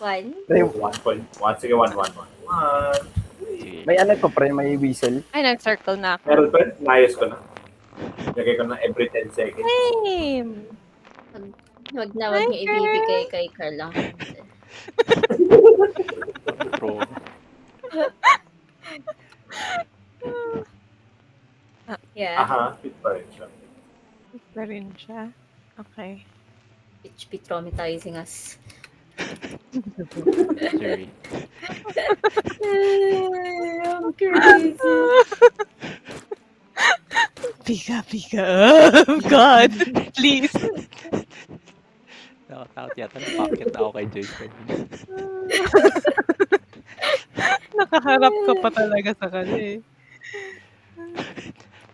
One? Pre, 1.1. Sige, 1. Sige. may to, pre, may whistle. Ay, nag-circle na ako. Meron pa rin? Naayos ko na. Lagay ko na every 10 seconds. Same. Wag niyo ibibigay kay Carl lang. Pro. Yeah. Aha, fit pa rin siya. Pa rin siya. Okay. HP traumatizing us. Sorry. I'm crazy. Pika. Oh, God. Please. Nakatakot yata. Napakit ako kay Joyce kanina. Nakaharap ka pa talaga sa kanya eh.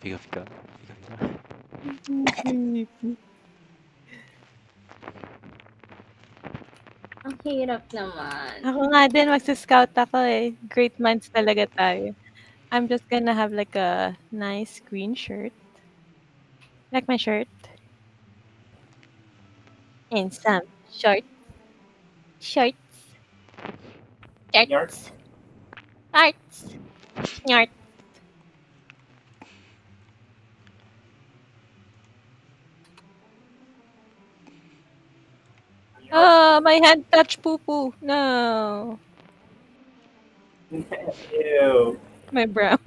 Pika. Ang hirap naman. Ako nga din, magsa-scout ako eh. Great minds talaga tayo. I'm just gonna have like a nice green shirt. Like my shirt. And some shorts. Shorts. Shorts. Shorts. Oh, my hand touched poo-poo. No. Ew. My brow.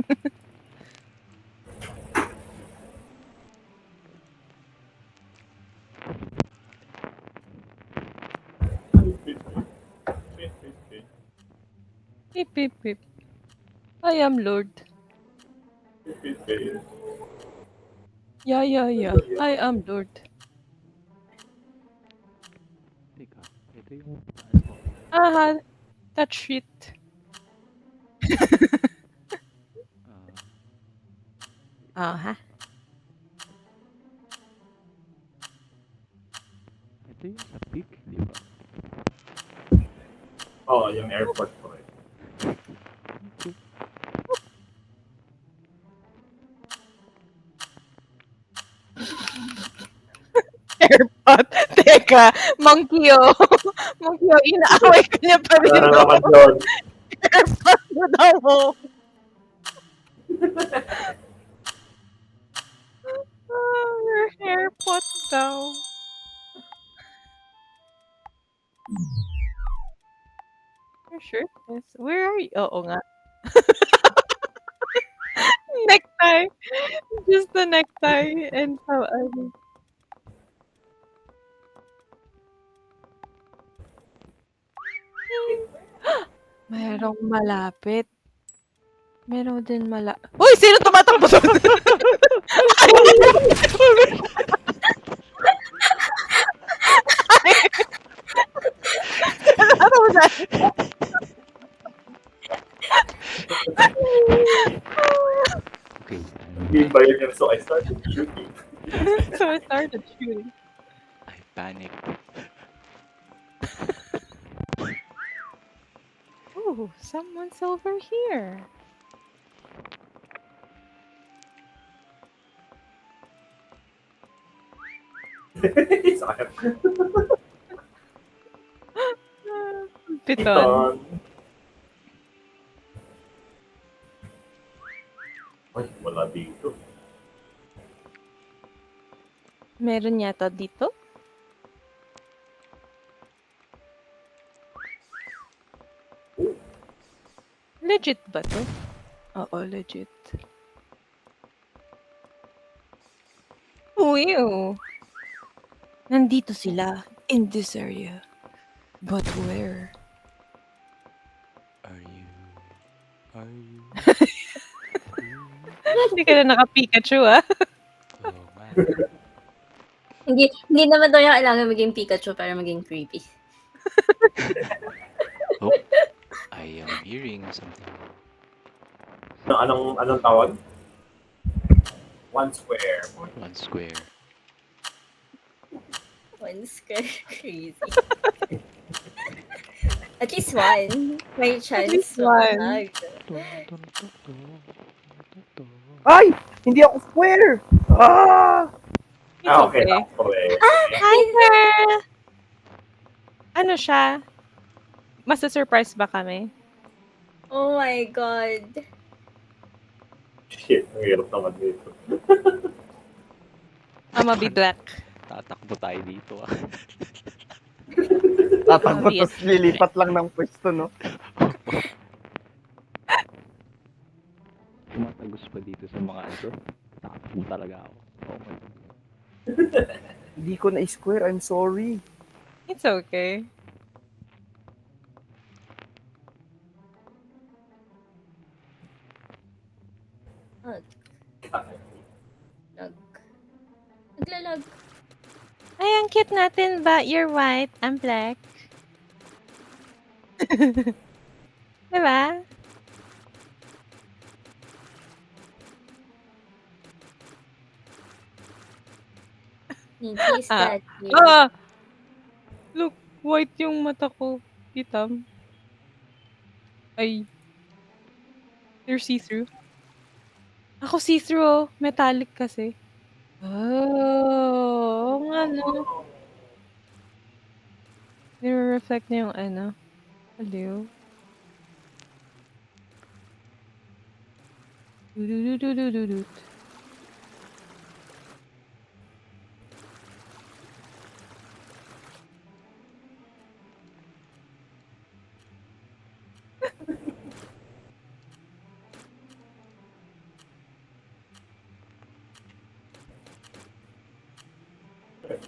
Beep. I am Lord. Yeah. I am Lord. Teka. Ito yung Aha. Touch it. Ha? Ito yung sa peak, di ba? Oo, yung airport ko eh. Airpot. Teka, Monkey, inaaway ka niya pa rin. Ano naman yun? Airpot mo daw mo. Your airpot daw. Your shirt is... Where are you? Oo nga. Necktie. Just the necktie and so Merong malapit. Meron din Uy! Sino tumatakbo doon? Ano mo dyan? Okay. Game ba yun? So I started shooting. So I started shooting. I panic. Oh, someone's over here. Sakit. Piton. Piton. Ay, wala dito. Meron yata dito. Legit ba to? Oo, legit. Uy, oh. Nandito sila. In this area. But where? Are you? Hindi ka na naka-Pikachu, ah. Oh man. Hindi naman daw yung kailangan maging Pikachu para maging creepy. Oh, I am hearing something. Anong tawag? One square. One square. One square crazy. At least one. May chance. least one. mag- Ay! Hindi ako square! Ah! It's Okay. okay. Okay. Hi, girl! Ano siya? Masa-surprise ba kami? Oh my God. Shit, ang hirap naman dito. I'ma be black. Tatakbo tayo dito ah. Tatakbo Obvious. tapos lilipat lang ng pwesto, no? Tumatagos pa dito sa mga ito. Tatakbo talaga ako. Oh my God. Hindi ko na-square, I'm sorry. It's okay. Lag. Naglalag. Ay, ang cute natin ba? You're white, I'm black. Diba? Ninky, is Ah. that you? Ah! Look, white yung mata ko. Itam. Ay. You're see-through. Ako see-through, oh. Metallic kasi. Oh, nga no. Nire-reflect na yung ano. Aliw. Dudududududut.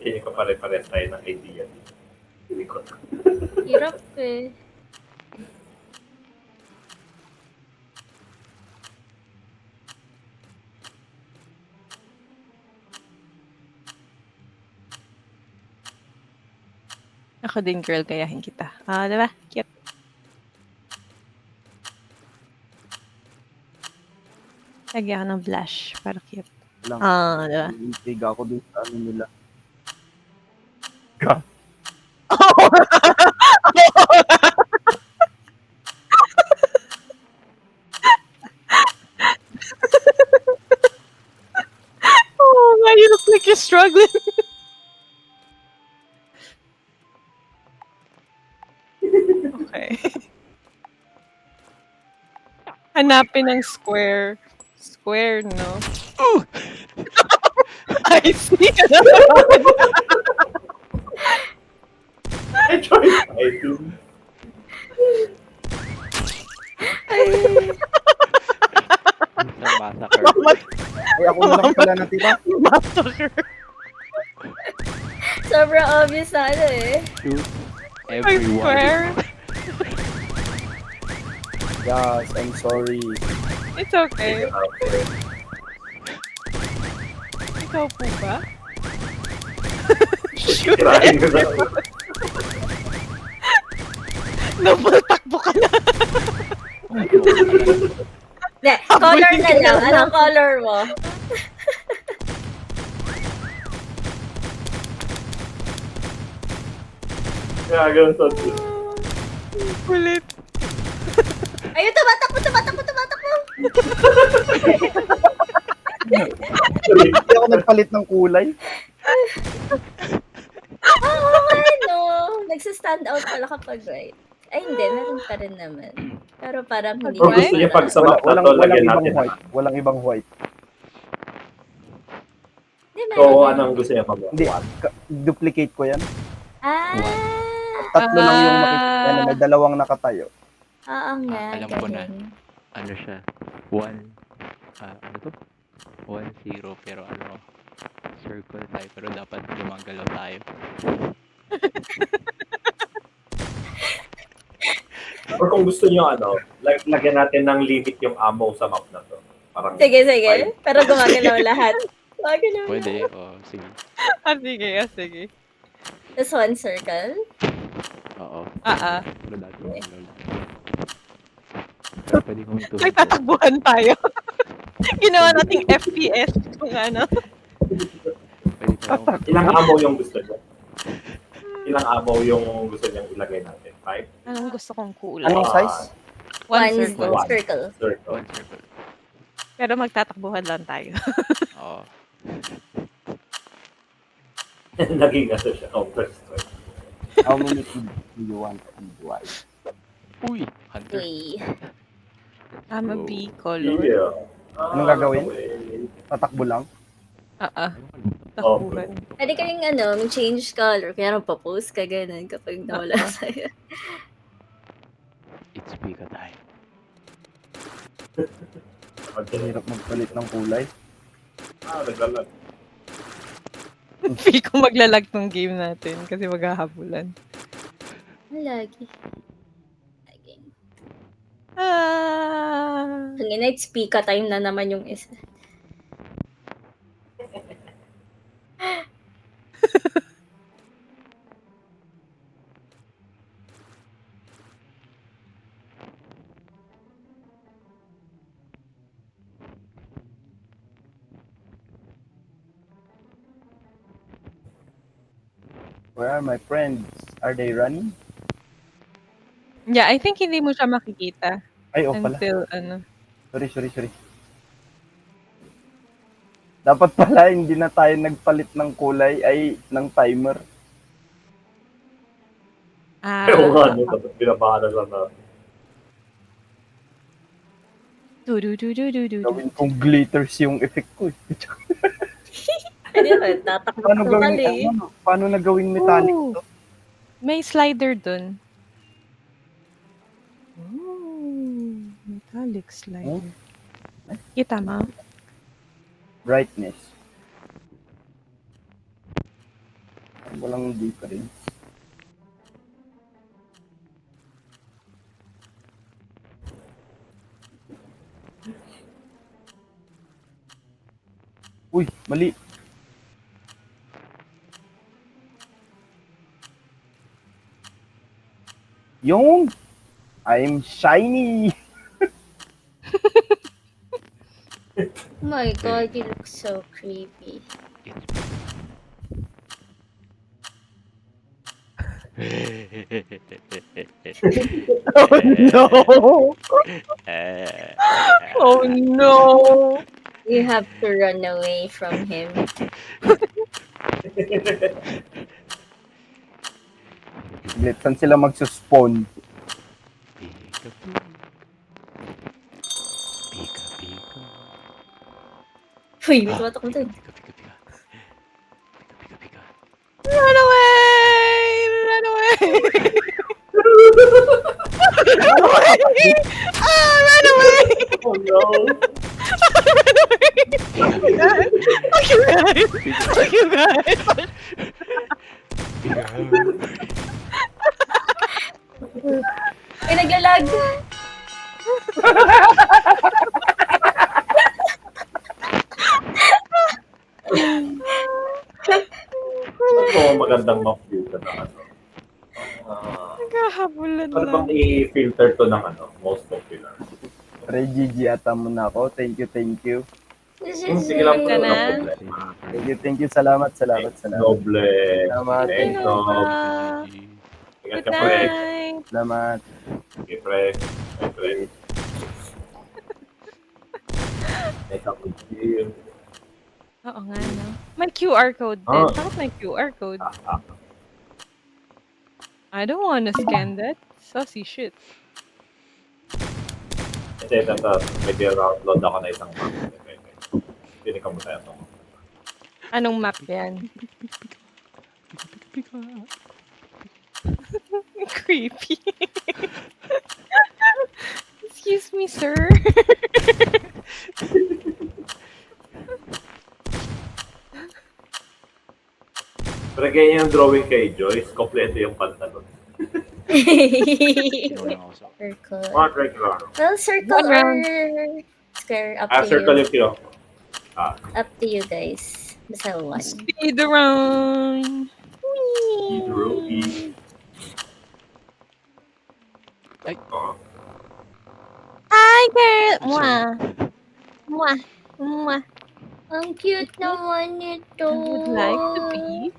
Hindi ko pare-pares tayo ng idea dito. Hindi ko. Hirap eh. Ako din, girl, kayahin kita. Ah, diba? Cute. Lagyan ko ng blush para cute. Lang. Ah, diba? Intriga ako dun sa ano nila. Ka. Oh, why you look like you're struggling? Okay. Hanapin ng square. Square, no? Ooh! I see. I tried fighting. Sa massacre. Ay, ako na lang pala natira. Massacre. Sobrang obvious na ano eh. Shoot Ay, everyone. square. Yes, I'm sorry. It's okay. Ikaw po ba? Shoot. Tirahin ko na. Double takbo ka na. Hindi, color na lang. Anong color mo? Kaya ganun sa Kulit. Ayun, tumatakbo! Hindi ako nagpalit ng kulay. Oo nga, no. Nagsa-stand out pala kapag white. Ay, hindi. Meron pa rin naman. Pero parang hindi Kung ko gusto niya pag parang- sa map na to, lagyan ibang natin. white. Walang ibang white. Hindi, So, meron. anong gusto niya pag Hindi, duplicate ko yan. Ah! Tatlo lang yung makikita. Ano, may dalawang nakatayo. Oo nga. Alam ko na. ganun. Ano siya? 1, ano to? 1-0, pero ano, circle tayo, pero dapat gumagalaw tayo. Or kung gusto niyo lagyan natin ng limit yung ammo sa map na to. Parang Sige. five. Pero gumagalaw lahat. Gumagalaw Pwede, lahat. sige. Sige. Tapos one circle. Oo. Ah. Pero dati yung lol. Pero pwede kong ito. Nagtatakbuhan tayo. Ginawa nating FPS kung ano. Pwede pa ako. Ilang ammo yung gusto niyo? Ilang ammo yung gusto niyang ilagay natin? 5? Anong gusto kong kulay? Anong size? One One circle. circle. Circle. 1 circle. Pero magtatakbuhan lang tayo. Oo. Naging ano siya. Counter-strike. How many kids do you want and why? Uy! Hunter. Uy. I'm a B color. Yeah. Anong gagawin? Okay. Tatakbo lang? Takbuhan. Pwede ka rin change color. Kaya pa-post ka ganun kapag nawala sa'yo. It's Pika time. Ang hirap magpalit ng kulay. Naglalag. Feel ko maglalag tong game natin kasi maghahabulan. Lagi. Ah. Tangina, it's Pika time na naman yung isa. Where are my friends? Are they running? Yeah, I think hindi mo siya makikita Ay, pala. until ano. Sorry. Dapat pala hindi na tayo nagpalit ng kulay ay ng timer. Oo nga, binabahan lang natin. Gawin kong glitters yung effect ko. Pwede ba? Tatakbo Paano ka gawin, mali. paano na gawing metallic Ooh. to? May slider dun. Ooh, metallic slider. Kita mo? Brightness. Walang difference. Uy, mali. Yung I'm shiny. Oh my god, you look so creepy. Oh no. Oh no! You have to run away from him. Saan sila magsuspawn? Pika. Uy, may tumatak mo dun. Pika. Run away! Run away! Run away! Ah, run away! Oh no! Fuck you guys! Fuck you guys! Ay, naglalag! Ano magandang map dito na Naghahabulan Ano lang. bang i-filter to ng most popular? Reggie ata muna ako. Thank you. Sige lang po. Ka na? Thank you. Salamat. Noble. Salamat. Ito. Ingat Good ka, pre. night! Salamat. Okay, pre. Bye, pre. May kapatid. Oo nga, no? May QR code din. Ah. Bakit may QR code? I don't wanna scan that. Saucy shit. Ito. May download ako na isang map. Pinig mo tayo ito. Anong map yan? Creepy. Excuse me, sir. Pero ganyan yung drawing kay Joyce, kompleto yung pantalon. Tinuna ako sa... Circle. Mga regular. Well, circle One round. or square, up to Circle you. yung kilo. Up to you guys. Basta one. Speed around. Ay! Hi, girl. Mwah. Mwah. Mwah. Ang cute naman nito. I would like to be.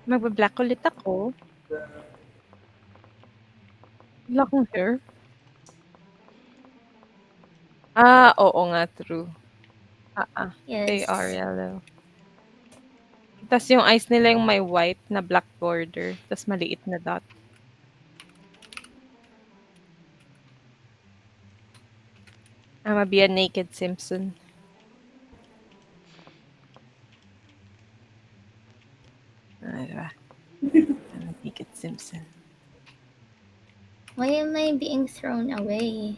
Magba-black ulit ako. Wala akong hair. Oo nga, true. They Yes. are yellow. Tapos yung eyes nila yung may white na black border. Tapos maliit na dot. I'ma be a naked Simpson. Diba? I'm a naked Simpson. Why am I being thrown away?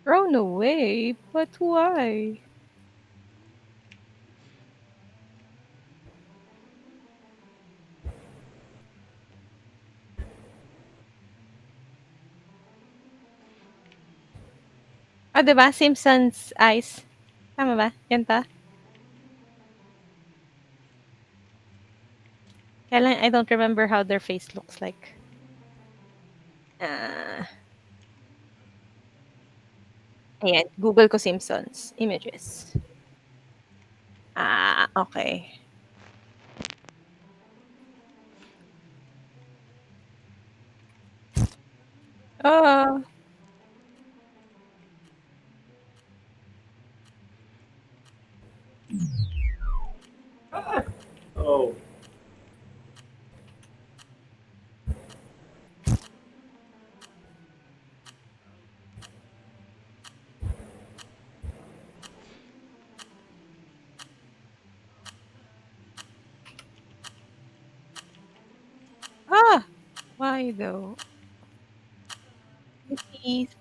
Thrown away? But why? Diba? Simpsons eyes. Tama ba? Yan ta? Kaya lang, I don't remember how their face looks like. Ayan. Google ko Simpsons. Images. Okay. Oh. Oh. Why though? Please.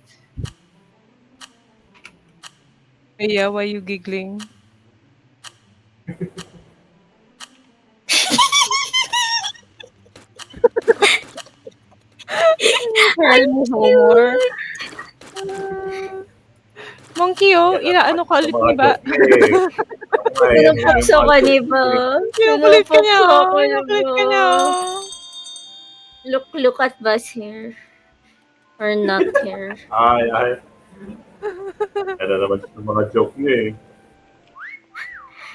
Yeah, why you giggling? Humor. Monkey, inaano ka ulit ni ba? Pinupukso ka ni ba? Kinukulit ka niya. Pinupukso ka Kinukulit ka niya. Look at Buzz here. Or not here. Ay. Kaya naman sa mga joke niya eh.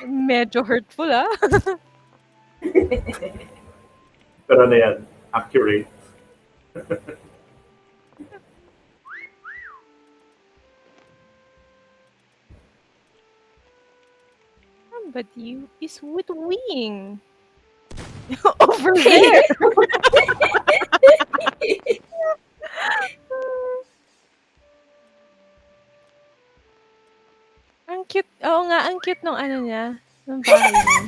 Medyo hurtful, Pero na yan, accurate. Somebody is with wing. Over there. Ang cute. Oo nga, ang cute nung ano niya. Nung bahay niya.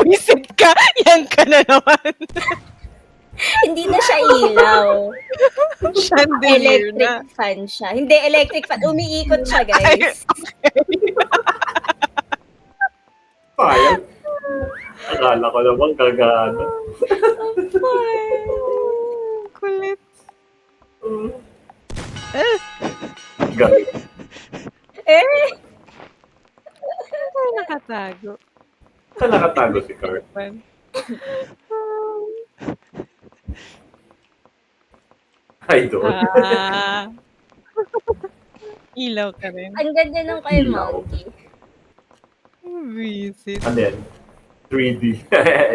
Visit ka! Yan ka na naman. Hindi na siya ilaw. Chandelier Electric na. fan siya. Hindi electric fan. Umiikot siya, guys. Sayang. Akala ko naman kagano. Kulit. Galit. Ay, nakatago. Saan nakatago si Kurt? Ay, doon. Ilaw ka rin. Ang ganda nung kay Ilaw. Monkey. Visit. Ano yan? 3D.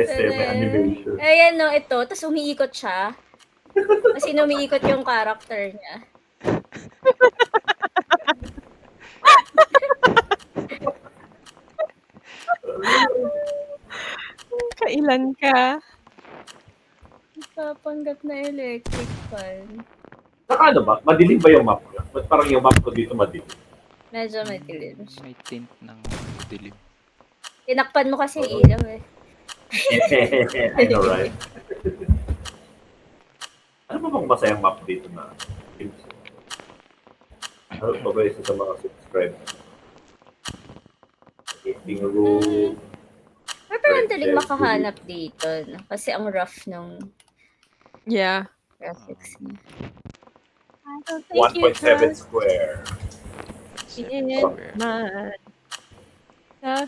SM animation. Ayan no, ito. Tapos umiikot siya. Kasi umiikot yung character niya. Kailan ka? Papanggap na electric fan. Saka ano ba? Madilim ba yung map ko? Ba't parang yung map ko dito madilim? Medyo madilim siya. May tint ng dilim. Tinakpan mo kasi yung ilaw eh. I know, right? Ano ba bang masayang map dito na games? Ano pa ba isa sa mga subscribers? Eating room. Pero ang daling makahanap dito. No? Kasi ang rough nung Yeah. graphics niya. 1.7 square. In my San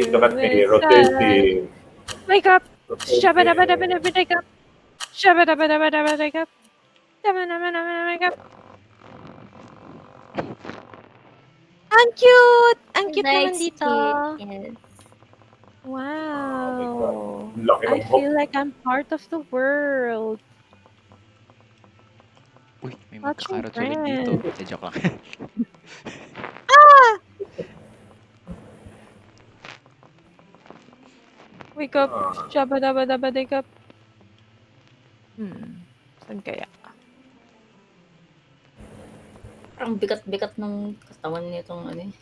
Look at me, Francisco. rotating. Wake up! Rotating. Shabba-dabba-dabba-dabba-wake up! Shabba-dabba-dabba-dabba-wake up! Dabba-dabba-dabba-wake up! Ang cute! Ang cute naman dito. Yes. Wow. Laki I ng hook. feel like I'm part of the world. Uy, may Watching magkakarot ulit dito. friends. Joke lang. Wake up! Shabba-dabba-dabba-wake up! Saan kaya? Parang bigat-bigat ng katawan nitong ano eh.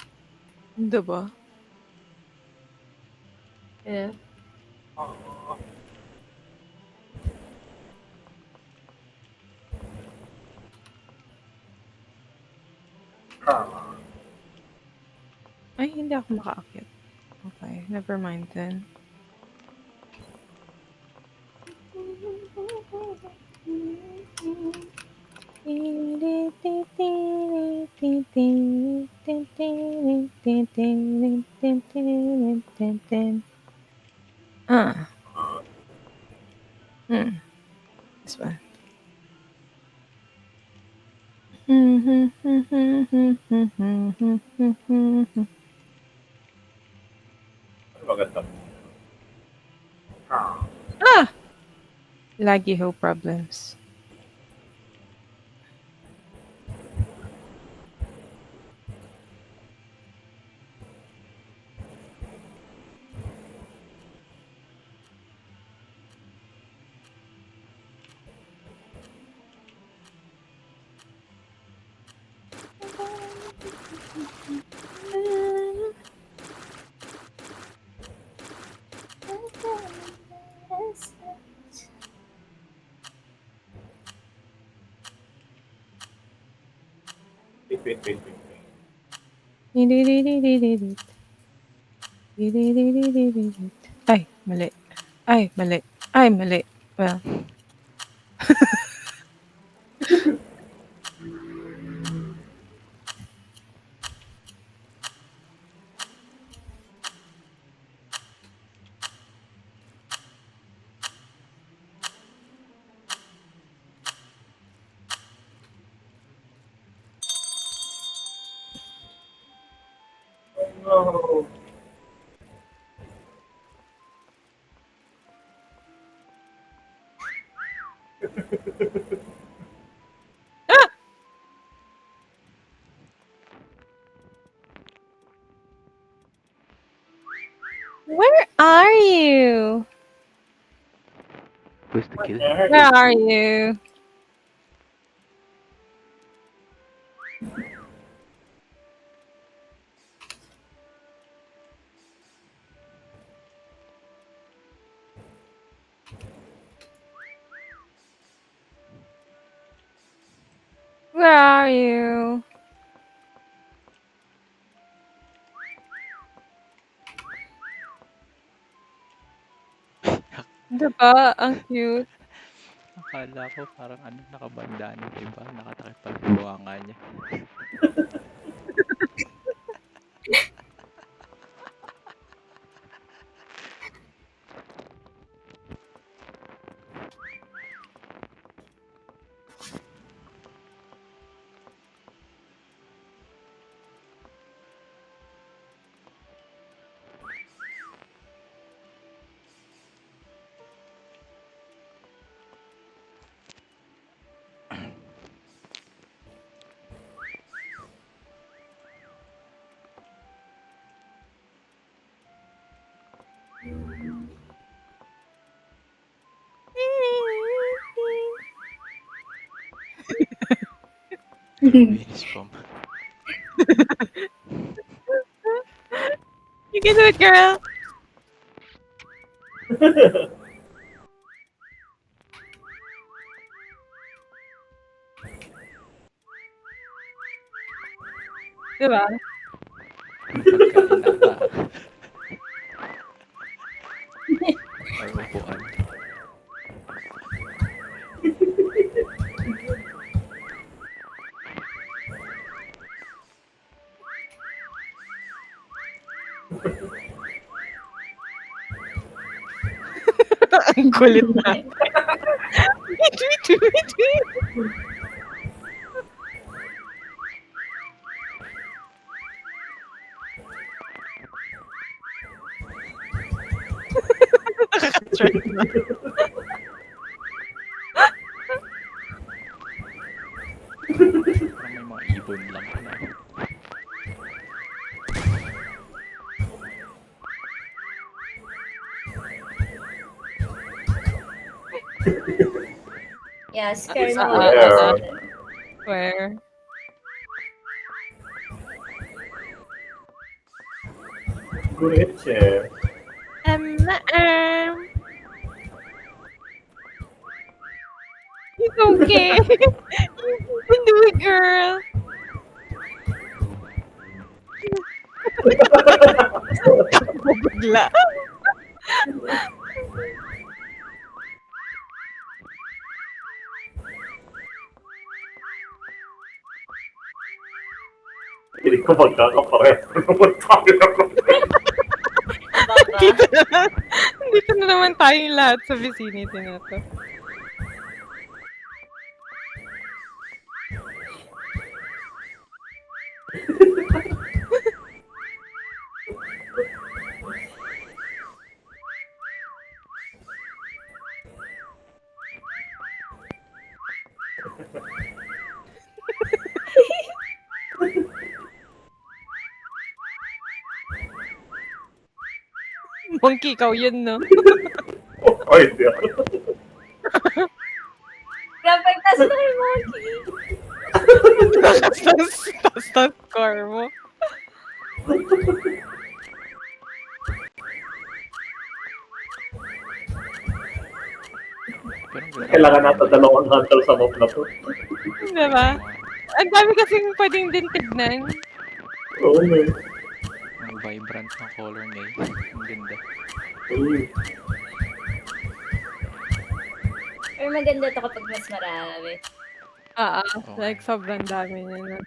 Diba? Yeah. Ay, hindi ako makaakyat. Okay, never mind then. Ah. This one. Maganda. Ah! Laggy ho problems. Ay, mali. Ay, mali. Ay, mali. Well. No. Where are you? Who's the kill? Where are you? Where are you? Diba? Ang cute. Akala ko parang ano, nakabandana yung iba. Nakatakip pala yung buwanga niya. Finish bomb. You can do it, girl! Diba? Pagkain ata. Or upuan. Ang kulit na. Tweet, tweet, tweet. Nakaka-trend na. Parang may mga ibon lang na. Yeah, scare mo Ah, ulit ah, ako. ah. Where? Great share. It's okay. You can do it, girl. Bigla. Hindi ko magkakapareho naman tayo. Baba. Dito na naman tayong lahat sa vicinity na to. Monkey, ikaw yun, no? Ay, hindi ako. Grabe, tas na kay Monkey. Taas ng score mo. Pero ang ganda. Kailangan nata dalawang hunter sa map na to. Diba? Ang dami kasing pwedeng din tignan. Oo, man. Ang vibrant ng color niya. Ang ganda. Pero maganda to kapag mas marami. Like sobrang dami niya na.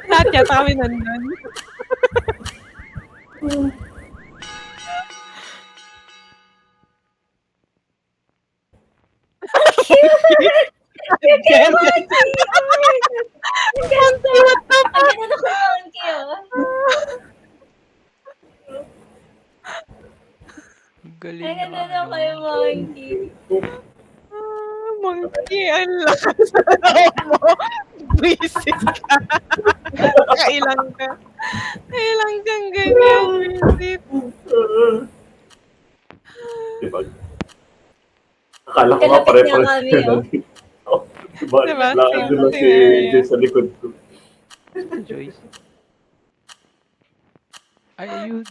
Lahat yata kami nandun. Ang ganda! Ang ganda! Ang ganda na kay Monkey, oh. Ang galing Ang ganda naman, na no? kay Monkey. Monkey, ang lakas na loob mo. Basic ka. Kailang ka. Kailang kang ganyan. Visit. Diba? Akala ko nga Kalapit pare-pares niya kami, yun. oh. Diba? Diba? Lakad doon lang si Same. Jay sa likod ko. Joyce. Ay, ayun.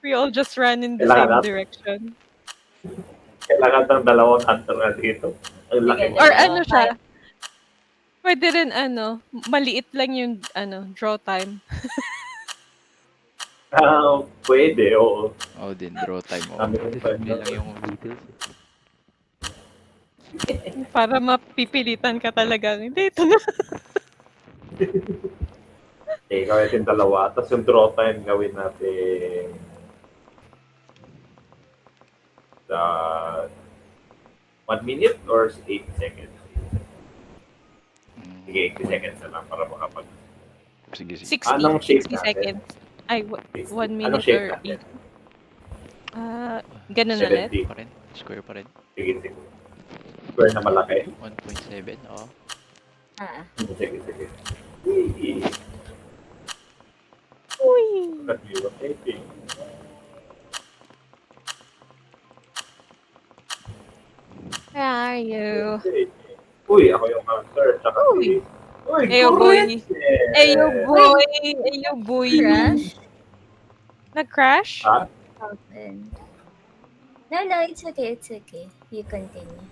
We all just ran in the Kailangan same natin. direction. Kailangan ng dalawang hunter na dito. Ang laki. Ganda. Or ano siya, pwede rin maliit lang yung draw time. Pwede, oo. Oh, din, draw time. Oh, Sabi ko pa, simple lang yung details. Para mapipilitan ka talaga. Hindi, ito na. Okay, gawin natin dalawa. Tapos yung draw time gawin natin sa 1 minute or 8 seconds. Mm, Sige, 80 seconds na lang para makapag... sige, sige. 60, Anong shape 60 natin? seconds. Ay, 1 minute Anong shape or natin? 8. Ganun ulit. 70. Pa rin. Square pa rin. Sige, sige. Square na malaki. 1.7, oh. Ah. Sige, sige. That we were taping. Where are you? Okay. Uy, ako yung answer. Tsaka Uy. Uy, Ayo, boy. correct! Yeah. Ayo, boy. Ayo, boy. Crash? Nag-crash? Ha? Happened. No, it's okay, it's okay. You continue.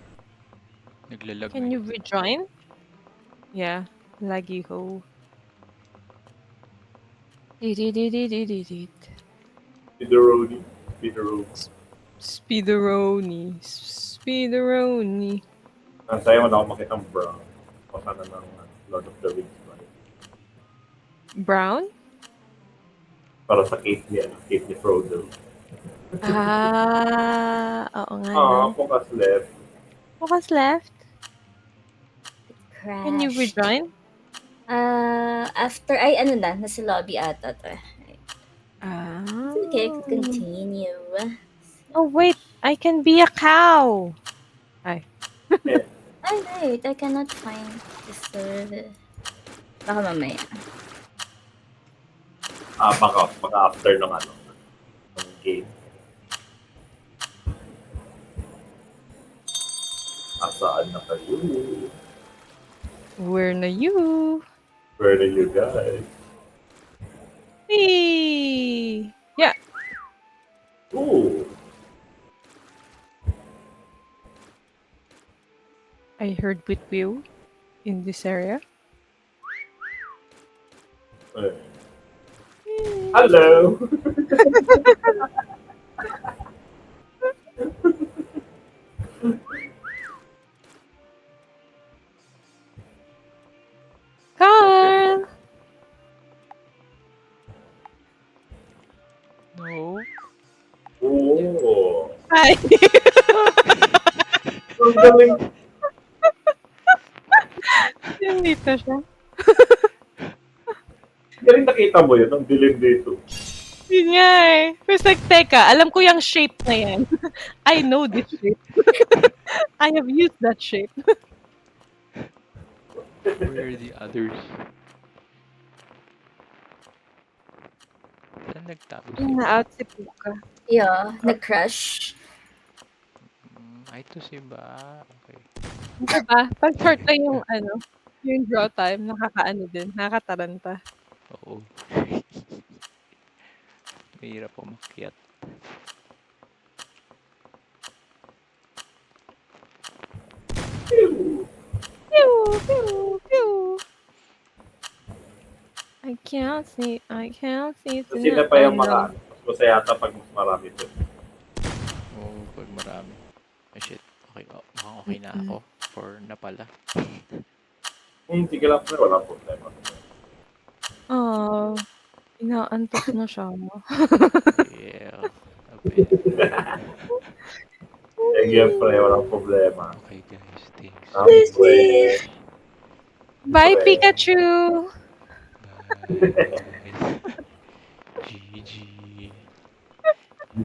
Naglalag Can you rejoin? Yeah. Laggy ho. Speederoni. Speederoni. Speederoni. Speederoni. Ang saya mo na ako makita ng brown. O sana ng Lord of the Rings. Brown? Para sa cake ni Frodo. Oo nga. Ah, focus left. Focus left. Crash. Can you rejoin? After, ay ano na, nasa lobby ata to. Okay, continue. Oh, wait. I can be a cow. Ay, wait, I cannot find the server. Baka mamaya. Baka after ng ng game. Asaan na kayo? Where na you? Where are you guys? Hey. Yeah. Ooh. I heard Whitwheel in this area. Hello. Carl! No. Oh. Hi! Ang galing. Nandito siya. Galing nakita mo yun. Ang dilim dito. Yun nga eh. First like, teka, alam ko yung shape na yan. I know this shape. I have used that shape. Where are the others? Saan nagtago si... Na-out si Puka. Yeah, nag-crash. Ay, ito si ba? Okay. Diba? Pag short lang yung draw time, nakakaano din, nakakataranta. Oo. Mahirap umakyat. Pew! Pew! Pew! I can't see. Sila pa yung mga mas masaya yata pag mas marami ito. Oo, pag marami. Oh, shit. Okay, mukhang okay na ako. For na pala. Hindi ka lang wala problema. Oh, inaantok na siya. Yeah. Okay. Siyempre, walang problema. Okay, guys. Thanks. Siyempre. Bye, Pikachu! Bye.